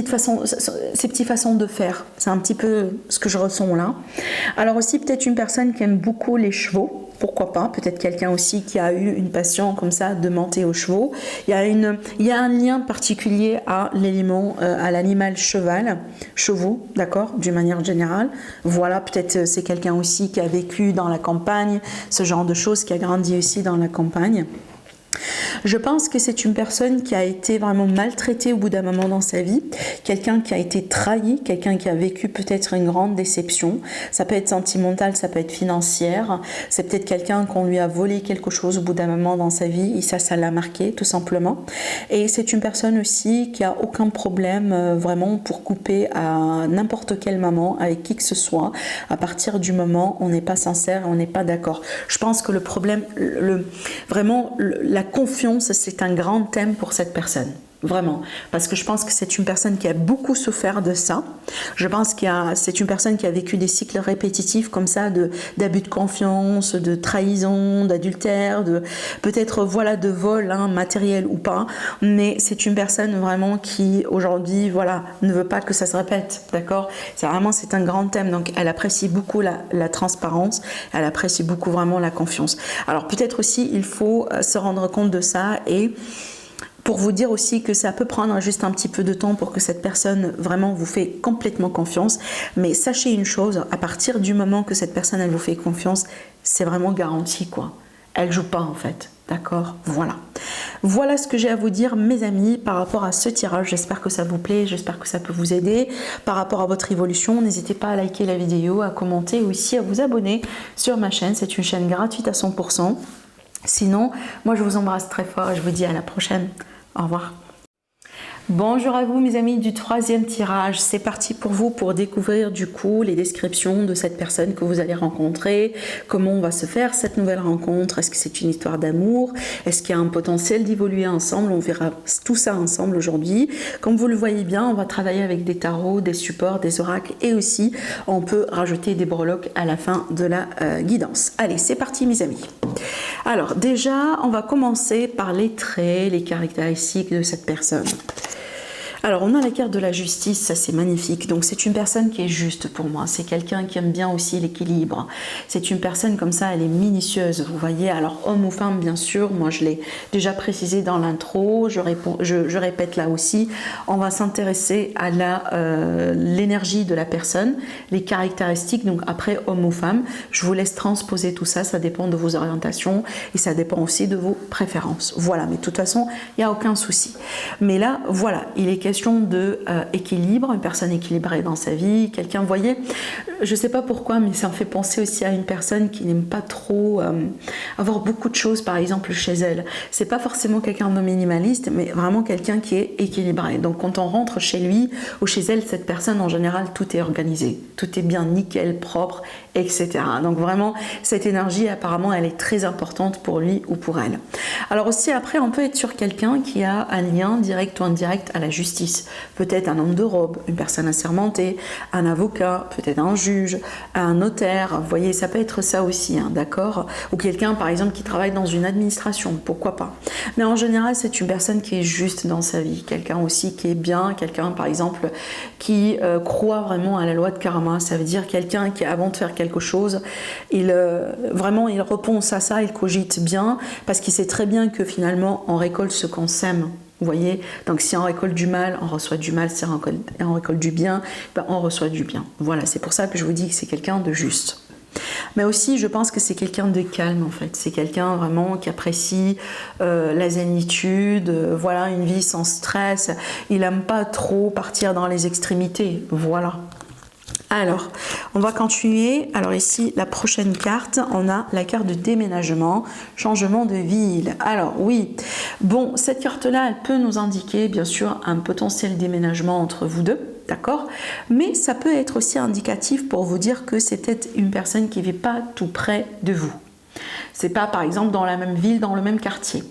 façon, ses petites façons de faire. C'est un petit peu ce que je ressens là. Alors aussi, peut-être une personne qui aime beaucoup les chevaux. Pourquoi pas, peut-être quelqu'un aussi qui a eu une passion comme ça de monter aux chevaux. Il y a un lien particulier à l'élément, à l'animal chevaux, d'accord, d'une manière générale. Voilà, peut-être c'est quelqu'un aussi qui a vécu dans la campagne, ce genre de choses, qui a grandi aussi dans la campagne. Je pense que c'est une personne qui a été vraiment maltraitée au bout d'un moment dans sa vie, quelqu'un qui a été trahi, quelqu'un qui a vécu peut-être une grande déception. Ça peut être sentimental, ça peut être financière. C'est peut-être quelqu'un qu'on lui a volé quelque chose au bout d'un moment dans sa vie et ça l'a marqué tout simplement. Et c'est une personne aussi qui a aucun problème vraiment pour couper à n'importe quel moment avec qui que ce soit. À partir du moment où on n'est pas sincère et on n'est pas d'accord. Je pense que le problème, la confiance, c'est un grand thème pour cette personne. Vraiment, parce que je pense que c'est une personne qui a beaucoup souffert de ça. Je pense que c'est une personne qui a vécu des cycles répétitifs comme ça, d'abus de confiance, de trahison, d'adultère, peut-être voilà, de vol, hein, matériel ou pas. Mais c'est une personne vraiment qui aujourd'hui, voilà, ne veut pas que ça se répète, d'accord. C'est un grand thème. Donc elle apprécie beaucoup la transparence, elle apprécie beaucoup vraiment la confiance. Alors peut-être aussi il faut se rendre compte de ça et pour vous dire aussi que ça peut prendre juste un petit peu de temps pour que cette personne vraiment vous fait complètement confiance. Mais sachez une chose, à partir du moment que cette personne elle vous fait confiance, c'est vraiment garanti quoi. Elle joue pas en fait, d'accord? Voilà. Voilà ce que j'ai à vous dire mes amis par rapport à ce tirage. J'espère que ça vous plaît, j'espère que ça peut vous aider par rapport à votre évolution. N'hésitez pas à liker la vidéo, à commenter et aussi à vous abonner sur ma chaîne. C'est une chaîne gratuite à 100%. Sinon, moi je vous embrasse très fort et je vous dis à la prochaine. Au revoir. Bonjour à vous mes amis du troisième tirage, c'est parti pour vous pour découvrir du coup les descriptions de cette personne que vous allez rencontrer, comment on va se faire cette nouvelle rencontre, est-ce que c'est une histoire d'amour, est-ce qu'il y a un potentiel d'évoluer ensemble, on verra tout ça ensemble aujourd'hui. Comme vous le voyez bien, on va travailler avec des tarots, des supports, des oracles et aussi on peut rajouter des breloques à la fin de la guidance. Allez, c'est parti mes amis. Alors déjà, on va commencer par les traits, les caractéristiques de cette personne. Alors, on a la carte de la justice, ça c'est magnifique. Donc, c'est une personne qui est juste pour moi. C'est quelqu'un qui aime bien aussi l'équilibre. C'est une personne comme ça, elle est minutieuse, vous voyez. Alors, homme ou femme, bien sûr, moi je l'ai déjà précisé dans l'intro. Je répète là aussi. On va s'intéresser à l'énergie de la personne, les caractéristiques. Donc, après, homme ou femme, je vous laisse transposer tout ça. Ça dépend de vos orientations et ça dépend aussi de vos préférences. Voilà, mais de toute façon, il n'y a aucun souci. Mais là, voilà, il est question de équilibre, une personne équilibrée dans sa vie, quelqu'un, vous voyez, je ne sais pas pourquoi, mais ça me fait penser aussi à une personne qui n'aime pas trop avoir beaucoup de choses, par exemple, chez elle. C'est pas forcément quelqu'un de minimaliste, mais vraiment quelqu'un qui est équilibré. Donc, quand on rentre chez lui ou chez elle, cette personne, en général, tout est organisé. Tout est bien nickel, propre, etc. Donc, vraiment, cette énergie, apparemment, elle est très importante pour lui ou pour elle. Alors aussi, après, on peut être sur quelqu'un qui a un lien direct ou indirect à la justice. Peut-être un homme de robe, une personne assermentée, un avocat, peut-être un juge, un notaire. Vous voyez, ça peut être ça aussi, hein, d'accord? Ou quelqu'un, par exemple, qui travaille dans une administration, pourquoi pas. Mais en général, c'est une personne qui est juste dans sa vie. Quelqu'un aussi qui est bien, quelqu'un, par exemple, qui croit vraiment à la loi de karma. Ça veut dire quelqu'un qui, avant de faire quelque chose, vraiment, il repense à ça, il cogite bien, parce qu'il sait très bien que finalement, on récolte ce qu'on sème. Vous voyez, donc si on récolte du mal, on reçoit du mal. Si on récolte du bien, ben on reçoit du bien. Voilà, c'est pour ça que je vous dis que c'est quelqu'un de juste. Mais aussi, je pense que c'est quelqu'un de calme en fait. C'est quelqu'un vraiment qui apprécie la zénitude, voilà, une vie sans stress. Il n'aime pas trop partir dans les extrémités. Voilà. Alors, on va continuer. Alors ici, la prochaine carte, on a la carte de déménagement, changement de ville. Alors oui, bon, cette carte-là, elle peut nous indiquer bien sûr un potentiel déménagement entre vous deux, d'accord? Mais ça peut être aussi indicatif pour vous dire que c'est peut-être une personne qui ne vit pas tout près de vous. C'est pas par exemple dans la même ville, dans le même quartier.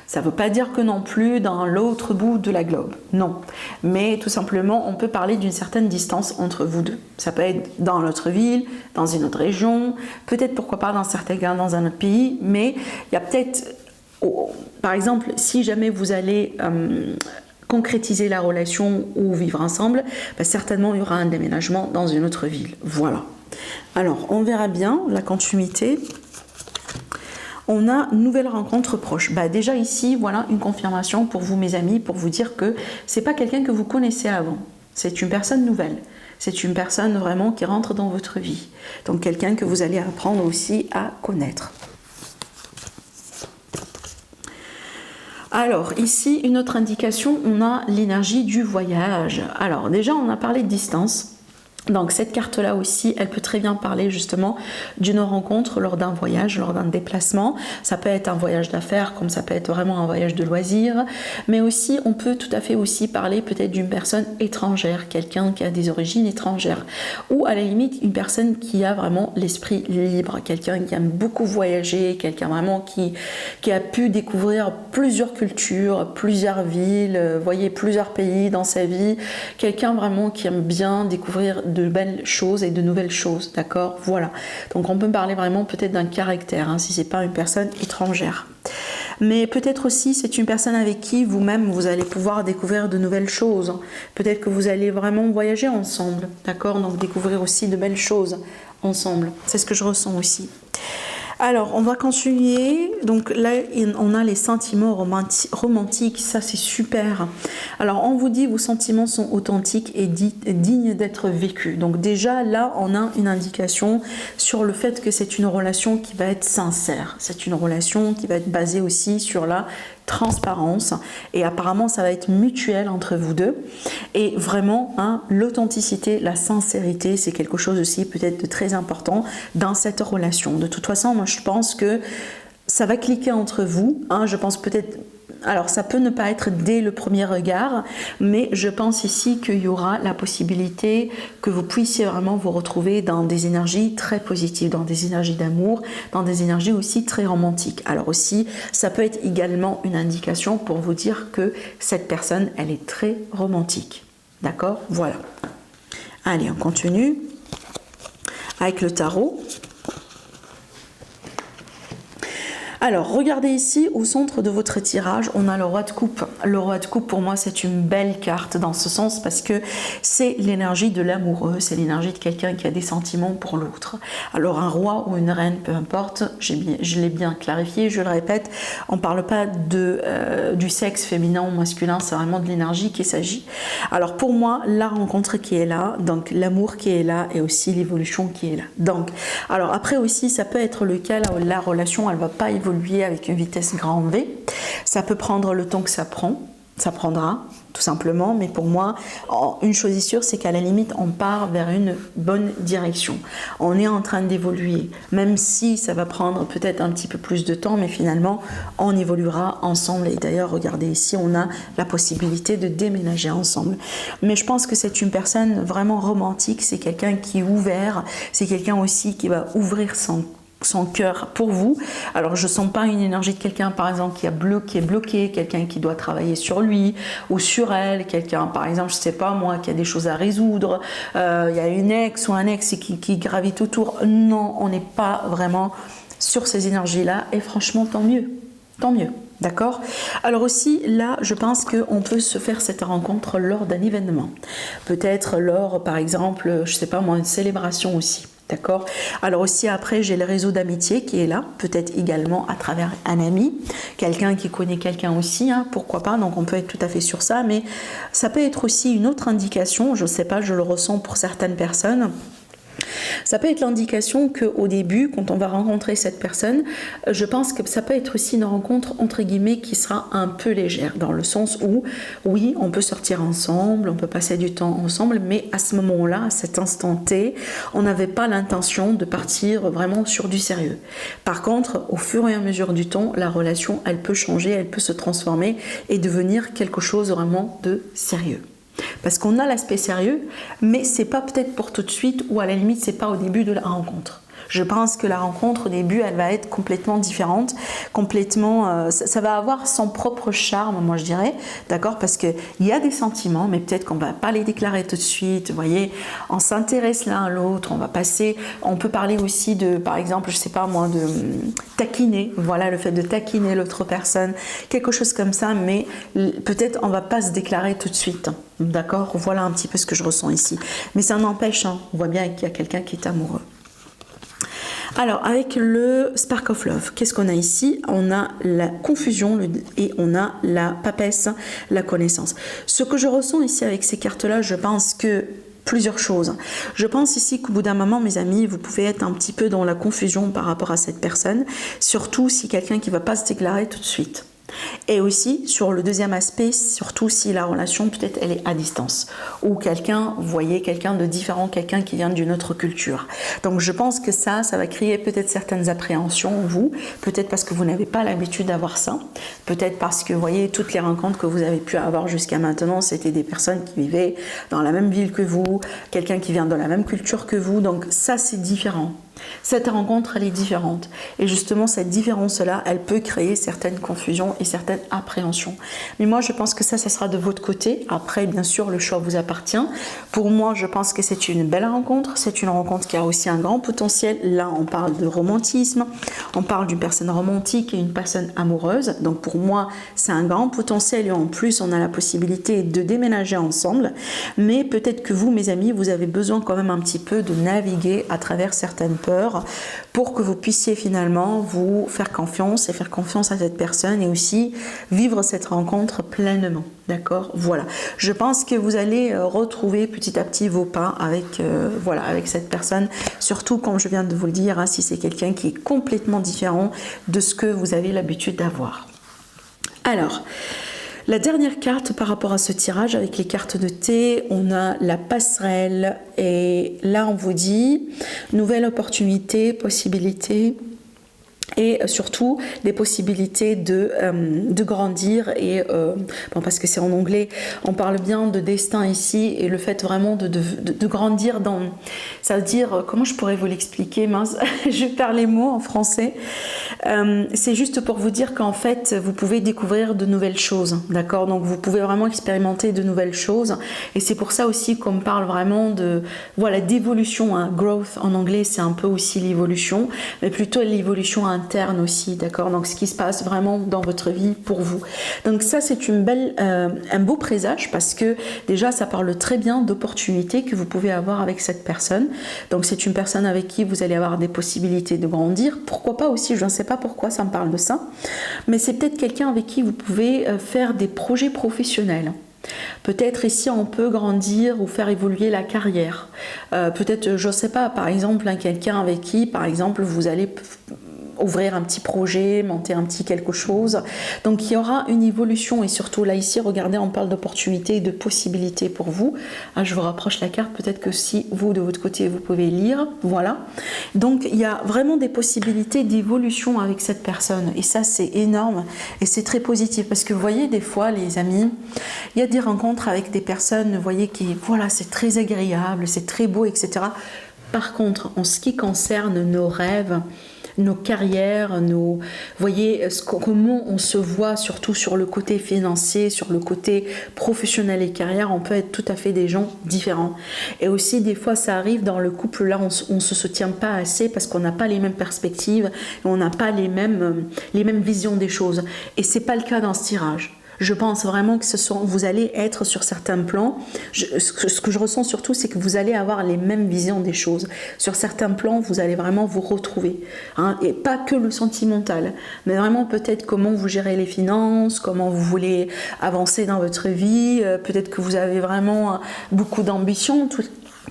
Ça ne veut pas dire que non plus dans l'autre bout de la globe, non. Mais tout simplement, on peut parler d'une certaine distance entre vous deux. Ça peut être dans notre ville, dans une autre région, peut-être pourquoi pas dans certains cas dans un autre pays, mais il y a peut-être, par exemple, si jamais vous allez concrétiser la relation ou vivre ensemble, ben certainement il y aura un déménagement dans une autre ville. Voilà. Alors, on verra bien la continuité. On a une nouvelle rencontre proche. Bah déjà ici, voilà une confirmation pour vous mes amis, pour vous dire que c'est pas quelqu'un que vous connaissez avant. C'est une personne nouvelle. C'est une personne vraiment qui rentre dans votre vie. Donc quelqu'un que vous allez apprendre aussi à connaître. Alors ici, une autre indication, on a l'énergie du voyage. Alors déjà, on a parlé de distance. Donc cette carte-là aussi, elle peut très bien parler justement d'une rencontre lors d'un voyage, lors d'un déplacement. Ça peut être un voyage d'affaires, comme ça peut être vraiment un voyage de loisirs. Mais aussi, on peut tout à fait aussi parler peut-être d'une personne étrangère, quelqu'un qui a des origines étrangères. Ou à la limite, une personne qui a vraiment l'esprit libre, quelqu'un qui aime beaucoup voyager, quelqu'un vraiment qui a pu découvrir plusieurs cultures, plusieurs villes, voyez, plusieurs pays dans sa vie. Quelqu'un vraiment qui aime bien découvrir de belles choses et de nouvelles choses, d'accord? Voilà. Donc on peut parler vraiment peut-être d'un caractère, hein, si c'est pas une personne étrangère. Mais peut-être aussi c'est une personne avec qui vous-même vous allez pouvoir découvrir de nouvelles choses. Peut-être que vous allez vraiment voyager ensemble, d'accord? Donc découvrir aussi de belles choses ensemble. C'est ce que je ressens aussi. Alors, on va continuer. Donc là, on a les sentiments romantiques. Ça, c'est super. Alors, on vous dit vos sentiments sont authentiques et dignes d'être vécus. Donc déjà, là, on a une indication sur le fait que c'est une relation qui va être sincère. C'est une relation qui va être basée aussi sur la transparence et apparemment ça va être mutuel entre vous deux et vraiment hein, l'authenticité, la sincérité c'est quelque chose aussi peut-être de très important dans cette relation. De toute façon moi je pense que ça va cliquer entre vous, hein, je pense peut-être, alors ça peut ne pas être dès le premier regard, mais je pense ici qu'il y aura la possibilité que vous puissiez vraiment vous retrouver dans des énergies très positives, dans des énergies d'amour, dans des énergies aussi très romantiques. Alors aussi, ça peut être également une indication pour vous dire que cette personne, elle est très romantique. D'accord? Voilà. Allez, on continue avec le tarot. Alors, regardez ici, au centre de votre tirage, on a le roi de coupe. Le roi de coupe, pour moi, c'est une belle carte dans ce sens parce que c'est l'énergie de l'amoureux, c'est l'énergie de quelqu'un qui a des sentiments pour l'autre. Alors, un roi ou une reine, peu importe, je l'ai bien clarifié, je le répète, on ne parle pas du sexe féminin ou masculin, c'est vraiment de l'énergie qu'il s'agit. Alors, pour moi, la rencontre qui est là, donc l'amour qui est là et aussi l'évolution qui est là. Donc, alors après aussi, ça peut être le cas là où la relation, elle ne va pas évoluer avec une vitesse grand V. Ça peut prendre le temps que ça prend, ça prendra tout simplement, mais pour moi, une chose est sûre, c'est qu'à la limite, on part vers une bonne direction. On est en train d'évoluer, même si ça va prendre peut-être un petit peu plus de temps, mais finalement, on évoluera ensemble. Et d'ailleurs, regardez ici, on a la possibilité de déménager ensemble. Mais je pense que c'est une personne vraiment romantique, c'est quelqu'un qui est ouvert, c'est quelqu'un aussi qui va ouvrir son cœur pour vous. Alors je sens pas une énergie de quelqu'un par exemple qui est bloqué, quelqu'un qui doit travailler sur lui ou sur elle, quelqu'un par exemple, je sais pas moi, qui a des choses à résoudre, il y a une ex ou un ex qui gravite autour. Non, on n'est pas vraiment sur ces énergies là et franchement tant mieux, d'accord. Alors aussi là je pense qu'on peut se faire cette rencontre lors d'un événement, peut-être lors par exemple, je sais pas moi, une célébration aussi. D'accord. Alors aussi après j'ai le réseau d'amitié qui est là, peut-être également à travers un ami, quelqu'un qui connaît quelqu'un aussi, hein, pourquoi pas, donc on peut être tout à fait sur ça, mais ça peut être aussi une autre indication, je ne sais pas, je le ressens pour certaines personnes. Ça peut être l'indication qu'au début, quand on va rencontrer cette personne, je pense que ça peut être aussi une rencontre entre guillemets qui sera un peu légère, dans le sens où, oui, on peut sortir ensemble, on peut passer du temps ensemble, mais à ce moment-là, à cet instant T, on n'avait pas l'intention de partir vraiment sur du sérieux. Par contre, au fur et à mesure du temps, la relation, elle peut changer, elle peut se transformer et devenir quelque chose vraiment de sérieux. Parce qu'on a l'aspect sérieux, mais c'est pas peut-être pour tout de suite ou à la limite c'est pas au début de la rencontre. Je pense que la rencontre au début elle va être complètement différente, complètement, ça va avoir son propre charme, moi je dirais, d'accord, parce que il y a des sentiments, mais peut-être qu'on va pas les déclarer tout de suite. Vous voyez, on s'intéresse l'un à l'autre, on va passer, on peut parler aussi de, par exemple, je sais pas moi, de taquiner, voilà, le fait de taquiner l'autre personne, quelque chose comme ça, mais peut-être on va pas se déclarer tout de suite. D'accord, voilà un petit peu ce que je ressens ici. Mais ça n'empêche, hein, on voit bien qu'il y a quelqu'un qui est amoureux. Alors, avec le Spark of Love, qu'est-ce qu'on a ici? On a la confusion et on a la papesse, la connaissance. Ce que je ressens ici avec ces cartes-là, je pense que plusieurs choses. Je pense ici qu'au bout d'un moment, mes amis, vous pouvez être un petit peu dans la confusion par rapport à cette personne, surtout si quelqu'un qui ne va pas se déclarer tout de suite. Et aussi, sur le deuxième aspect, surtout si la relation, peut-être, elle est à distance. Ou quelqu'un, vous voyez, quelqu'un de différent, quelqu'un qui vient d'une autre culture. Donc, je pense que ça va créer peut-être certaines appréhensions, vous. Peut-être parce que vous n'avez pas l'habitude d'avoir ça. Peut-être parce que, vous voyez, toutes les rencontres que vous avez pu avoir jusqu'à maintenant, c'était des personnes qui vivaient dans la même ville que vous, quelqu'un qui vient de la même culture que vous. Donc, ça, c'est différent. Cette rencontre, elle est différente. Et justement, cette différence-là, elle peut créer certaines confusions et certaines appréhensions. Mais moi, je pense que ça sera de votre côté. Après, bien sûr, le choix vous appartient. Pour moi, je pense que c'est une belle rencontre. C'est une rencontre qui a aussi un grand potentiel. Là, on parle de romantisme. On parle d'une personne romantique et une personne amoureuse. Donc, pour moi, c'est un grand potentiel. Et en plus, on a la possibilité de déménager ensemble. Mais peut-être que vous, mes amis, vous avez besoin quand même un petit peu de naviguer à travers certaines peur pour que vous puissiez finalement vous faire confiance et faire confiance à cette personne et aussi vivre cette rencontre pleinement. D'accord, voilà. Je pense que vous allez retrouver petit à petit vos pas avec, avec cette personne. Surtout, comme je viens de vous le dire, hein, si c'est quelqu'un qui est complètement différent de ce que vous avez l'habitude d'avoir. Alors, la dernière carte par rapport à ce tirage avec les cartes de thé, on a la passerelle et là on vous dit nouvelle opportunité, possibilité et surtout des possibilités de grandir et parce que c'est en anglais, on parle bien de destin ici et le fait vraiment de grandir dans, ça veut dire, comment je pourrais vous l'expliquer, mince, je perds les mots en français, c'est juste pour vous dire qu'en fait vous pouvez découvrir de nouvelles choses, d'accord, donc vous pouvez vraiment expérimenter de nouvelles choses et c'est pour ça aussi qu'on parle vraiment de, voilà, d'évolution, hein. Growth en anglais c'est un peu aussi l'évolution, mais plutôt l'évolution interne interne aussi, d'accord? Donc ce qui se passe vraiment dans votre vie pour vous. Donc ça c'est une belle, un beau présage parce que déjà ça parle très bien d'opportunités que vous pouvez avoir avec cette personne. Donc c'est une personne avec qui vous allez avoir des possibilités de grandir. Pourquoi pas aussi, je ne sais pas pourquoi ça me parle de ça, mais c'est peut-être quelqu'un avec qui vous pouvez faire des projets professionnels. Peut-être ici on peut grandir ou faire évoluer la carrière. Peut-être, je ne sais pas, par exemple, quelqu'un avec qui, par exemple, vous allez ouvrir un petit projet, monter un petit quelque chose. Donc il y aura une évolution et surtout là ici, regardez, on parle d'opportunités et de possibilités pour vous. Ah, je vous rapproche la carte, peut-être que si vous de votre côté vous pouvez lire, voilà. Donc il y a vraiment des possibilités d'évolution avec cette personne et ça c'est énorme et c'est très positif parce que vous voyez des fois les amis, il y a des rencontres avec des personnes, vous voyez qui, voilà, c'est très agréable, c'est très beau, etc. Par contre, en ce qui concerne nos rêves, nos carrières, vous voyez comment on se voit surtout sur le côté financier, sur le côté professionnel et carrière, on peut être tout à fait des gens différents. Et aussi des fois ça arrive dans le couple là, on ne se soutient pas assez parce qu'on n'a pas les mêmes perspectives, on n'a pas les mêmes visions des choses. Et c'est pas le cas dans ce tirage. Je pense vraiment que vous allez être sur certains plans. Ce que je ressens surtout, c'est que vous allez avoir les mêmes visions des choses. Sur certains plans, vous allez vraiment vous retrouver. Hein, et pas que le sentimental, mais vraiment peut-être comment vous gérez les finances, comment vous voulez avancer dans votre vie. Peut-être que vous avez vraiment beaucoup d'ambition.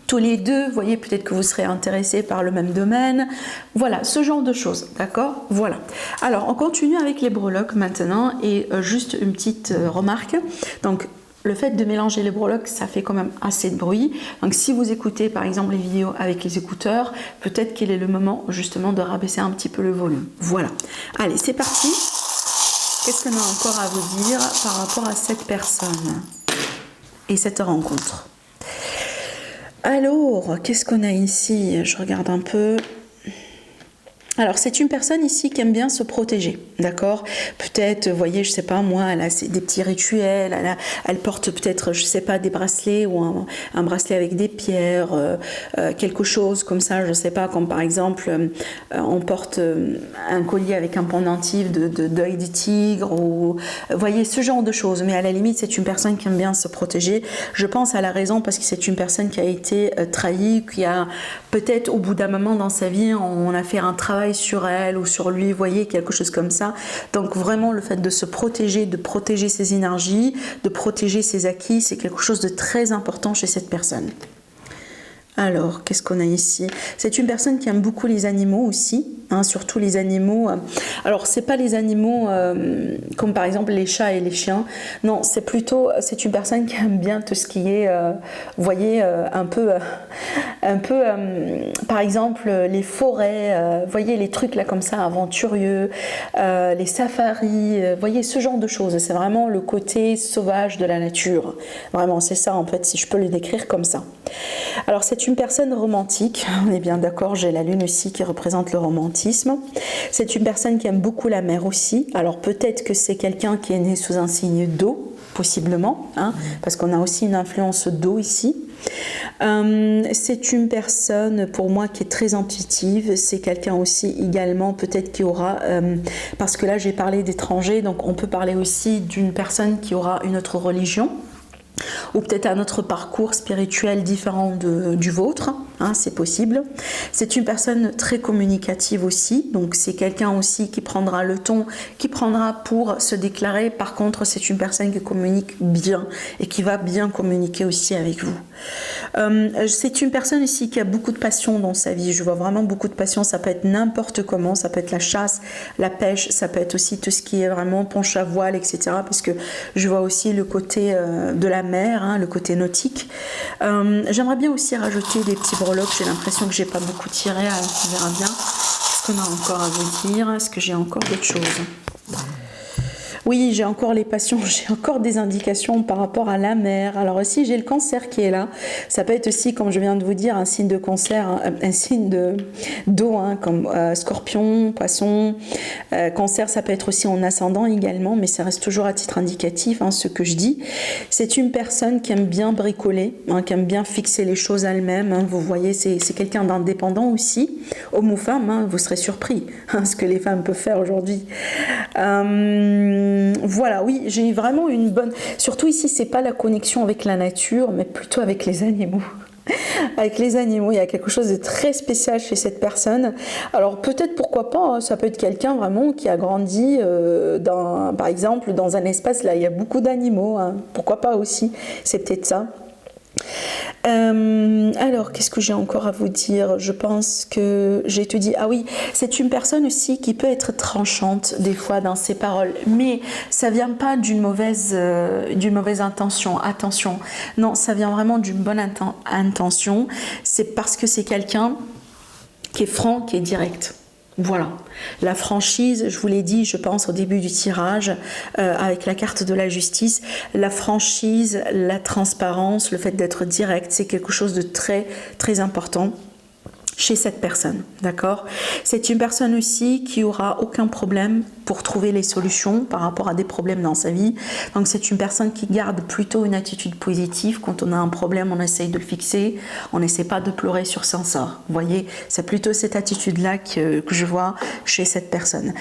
Tous les deux, vous voyez, peut-être que vous serez intéressés par le même domaine. Voilà, ce genre de choses, d'accord? Voilà. Alors, on continue avec les breloques maintenant et juste une petite remarque. Donc, le fait de mélanger les breloques, ça fait quand même assez de bruit. Donc, si vous écoutez, par exemple, les vidéos avec les écouteurs, peut-être qu'il est le moment, justement, de rabaisser un petit peu le volume. Voilà. Allez, c'est parti. Qu'est-ce qu'on a encore à vous dire par rapport à cette personne et cette rencontre? Alors, qu'est-ce qu'on a ici? Je regarde un peu. Alors, c'est une personne ici qui aime bien se protéger, d'accord? Peut-être, vous voyez, je sais pas moi, elle a des petits rituels, elle porte peut-être, je sais pas, des bracelets ou un bracelet avec des pierres, quelque chose comme ça, je sais pas, comme par exemple, on porte un collier avec un pendentif d'œil de tigre, ou vous voyez, ce genre de choses. Mais à la limite, c'est une personne qui aime bien se protéger. Je pense à la raison parce que c'est une personne qui a été trahie, qui a peut-être au bout d'un moment dans sa vie, on a fait un travail sur elle ou sur lui, vous voyez, quelque chose comme ça. Donc vraiment le fait de se protéger, de protéger ses énergies, de protéger ses acquis, c'est quelque chose de très important chez cette personne. Alors, qu'est-ce qu'on a ici? C'est une personne qui aime beaucoup les animaux aussi, hein, surtout les animaux. Alors, c'est pas les animaux comme par exemple les chats et les chiens. Non, c'est plutôt, c'est une personne qui aime bien tout ce qui est, vous voyez, un peu, par exemple, les forêts, vous voyez, les trucs là comme ça, aventurieux, les safaris, vous voyez, ce genre de choses. C'est vraiment le côté sauvage de la nature. Vraiment, c'est ça en fait, si je peux le décrire comme ça. Alors, c'est une personne romantique, on est bien d'accord, j'ai la lune aussi qui représente le romantisme. C'est une personne qui aime beaucoup la mer aussi. Alors peut-être que c'est quelqu'un qui est né sous un signe d'eau, possiblement, hein, parce qu'on a aussi une influence d'eau ici. C'est une personne pour moi qui est très intuitive, c'est quelqu'un aussi également peut-être qui aura, parce que là j'ai parlé d'étrangers, donc on peut parler aussi d'une personne qui aura une autre religion, ou peut-être un autre parcours spirituel différent du vôtre, hein, c'est possible. C'est une personne très communicative aussi, donc c'est quelqu'un aussi qui prendra le ton, qui prendra pour se déclarer. Par contre, c'est une personne qui communique bien et qui va bien communiquer aussi avec vous. C'est une personne ici qui a beaucoup de passion dans sa vie, je vois vraiment beaucoup de passion, ça peut être n'importe comment, ça peut être la chasse, la pêche, ça peut être aussi tout ce qui est vraiment planche à voile, etc. Parce que je vois aussi le côté de la mer, hein, le côté nautique. J'aimerais bien aussi rajouter des petits breloques, j'ai l'impression que j'ai pas beaucoup tiré, alors on verra bien. Qu'est-ce qu'on a encore à vous dire? Est-ce que j'ai encore d'autres choses? Oui, j'ai encore les passions, j'ai encore des indications par rapport à la mer. Alors aussi, j'ai le cancer qui est là. Ça peut être aussi, comme je viens de vous dire, un signe de cancer, un signe d'eau, hein, comme scorpion, poisson. Cancer, ça peut être aussi en ascendant également, mais ça reste toujours à titre indicatif, hein, ce que je dis. C'est une personne qui aime bien bricoler, hein, qui aime bien fixer les choses elle-même. Hein. Vous voyez, c'est quelqu'un d'indépendant aussi. Homme ou femme, hein, vous serez surpris, hein, ce que les femmes peuvent faire aujourd'hui. Voilà, oui, j'ai vraiment une bonne... Surtout ici, c'est pas la connexion avec la nature, mais plutôt avec les animaux. Avec les animaux, il y a quelque chose de très spécial chez cette personne. Alors peut-être, pourquoi pas, hein, ça peut être quelqu'un vraiment qui a grandi, par exemple, dans un espace là, il y a beaucoup d'animaux. Hein. Pourquoi pas aussi, c'est peut-être ça. Alors, qu'est-ce que j'ai encore à vous dire? Je pense que j'ai tout dit. Ah oui, c'est une personne aussi qui peut être tranchante des fois dans ses paroles, mais ça vient pas d'une mauvaise intention. Attention, non, ça vient vraiment d'une bonne intention. C'est parce que c'est quelqu'un qui est franc, qui est direct. Voilà, la franchise, je vous l'ai dit, je pense au début du tirage, avec la carte de la justice, la franchise, la transparence, le fait d'être direct, c'est quelque chose de très, très important chez cette personne, d'accord? C'est une personne aussi qui aura aucun problème pour trouver les solutions par rapport à des problèmes dans sa vie. Donc c'est une personne qui garde plutôt une attitude positive. Quand on a un problème, on essaye de le fixer, on n'essaie pas de pleurer sur son sort. Vous voyez, c'est plutôt cette attitude-là que je vois chez cette personne.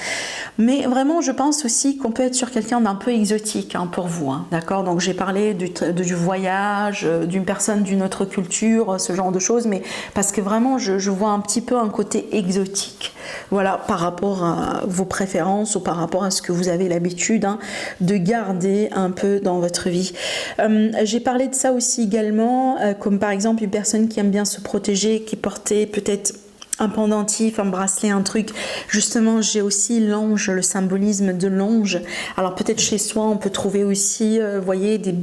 Mais vraiment, je pense aussi qu'on peut être sur quelqu'un d'un peu exotique, hein, pour vous, hein, d'accord? Donc j'ai parlé du voyage, d'une personne d'une autre culture, ce genre de choses, mais parce que vraiment, je vois un petit peu un côté exotique, voilà, par rapport à vos préférences ou par rapport à ce que vous avez l'habitude, hein, de garder un peu dans votre vie. J'ai parlé de ça aussi également, comme par exemple une personne qui aime bien se protéger, qui portait peut-être un pendentif, un bracelet, un truc. Justement, j'ai aussi l'ange, le symbolisme de l'ange. Alors peut-être chez soi, on peut trouver aussi, vous voyez, des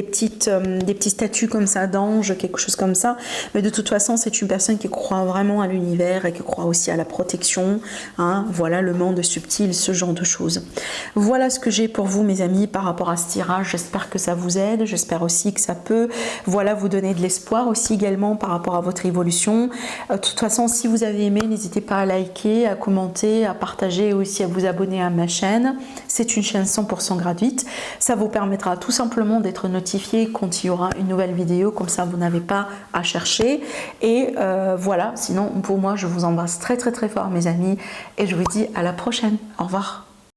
petits statues comme ça d'ange, quelque chose comme ça. Mais de toute façon, c'est une personne qui croit vraiment à l'univers et qui croit aussi à la protection. Hein, voilà, le monde subtil, ce genre de choses. Voilà ce que j'ai pour vous, mes amis, par rapport à ce tirage. J'espère que ça vous aide. J'espère aussi que ça peut, voilà, vous donner de l'espoir aussi également par rapport à votre évolution. De toute façon, si vous avez aimé, n'hésitez pas à liker, à commenter, à partager et aussi à vous abonner à ma chaîne. C'est une chaîne 100% gratuite. Ça vous permettra tout simplement d'être notifié quand il y aura une nouvelle vidéo. Comme ça, vous n'avez pas à chercher. Et voilà, sinon, pour moi, je vous embrasse très très très fort, mes amis. Et je vous dis à la prochaine. Au revoir.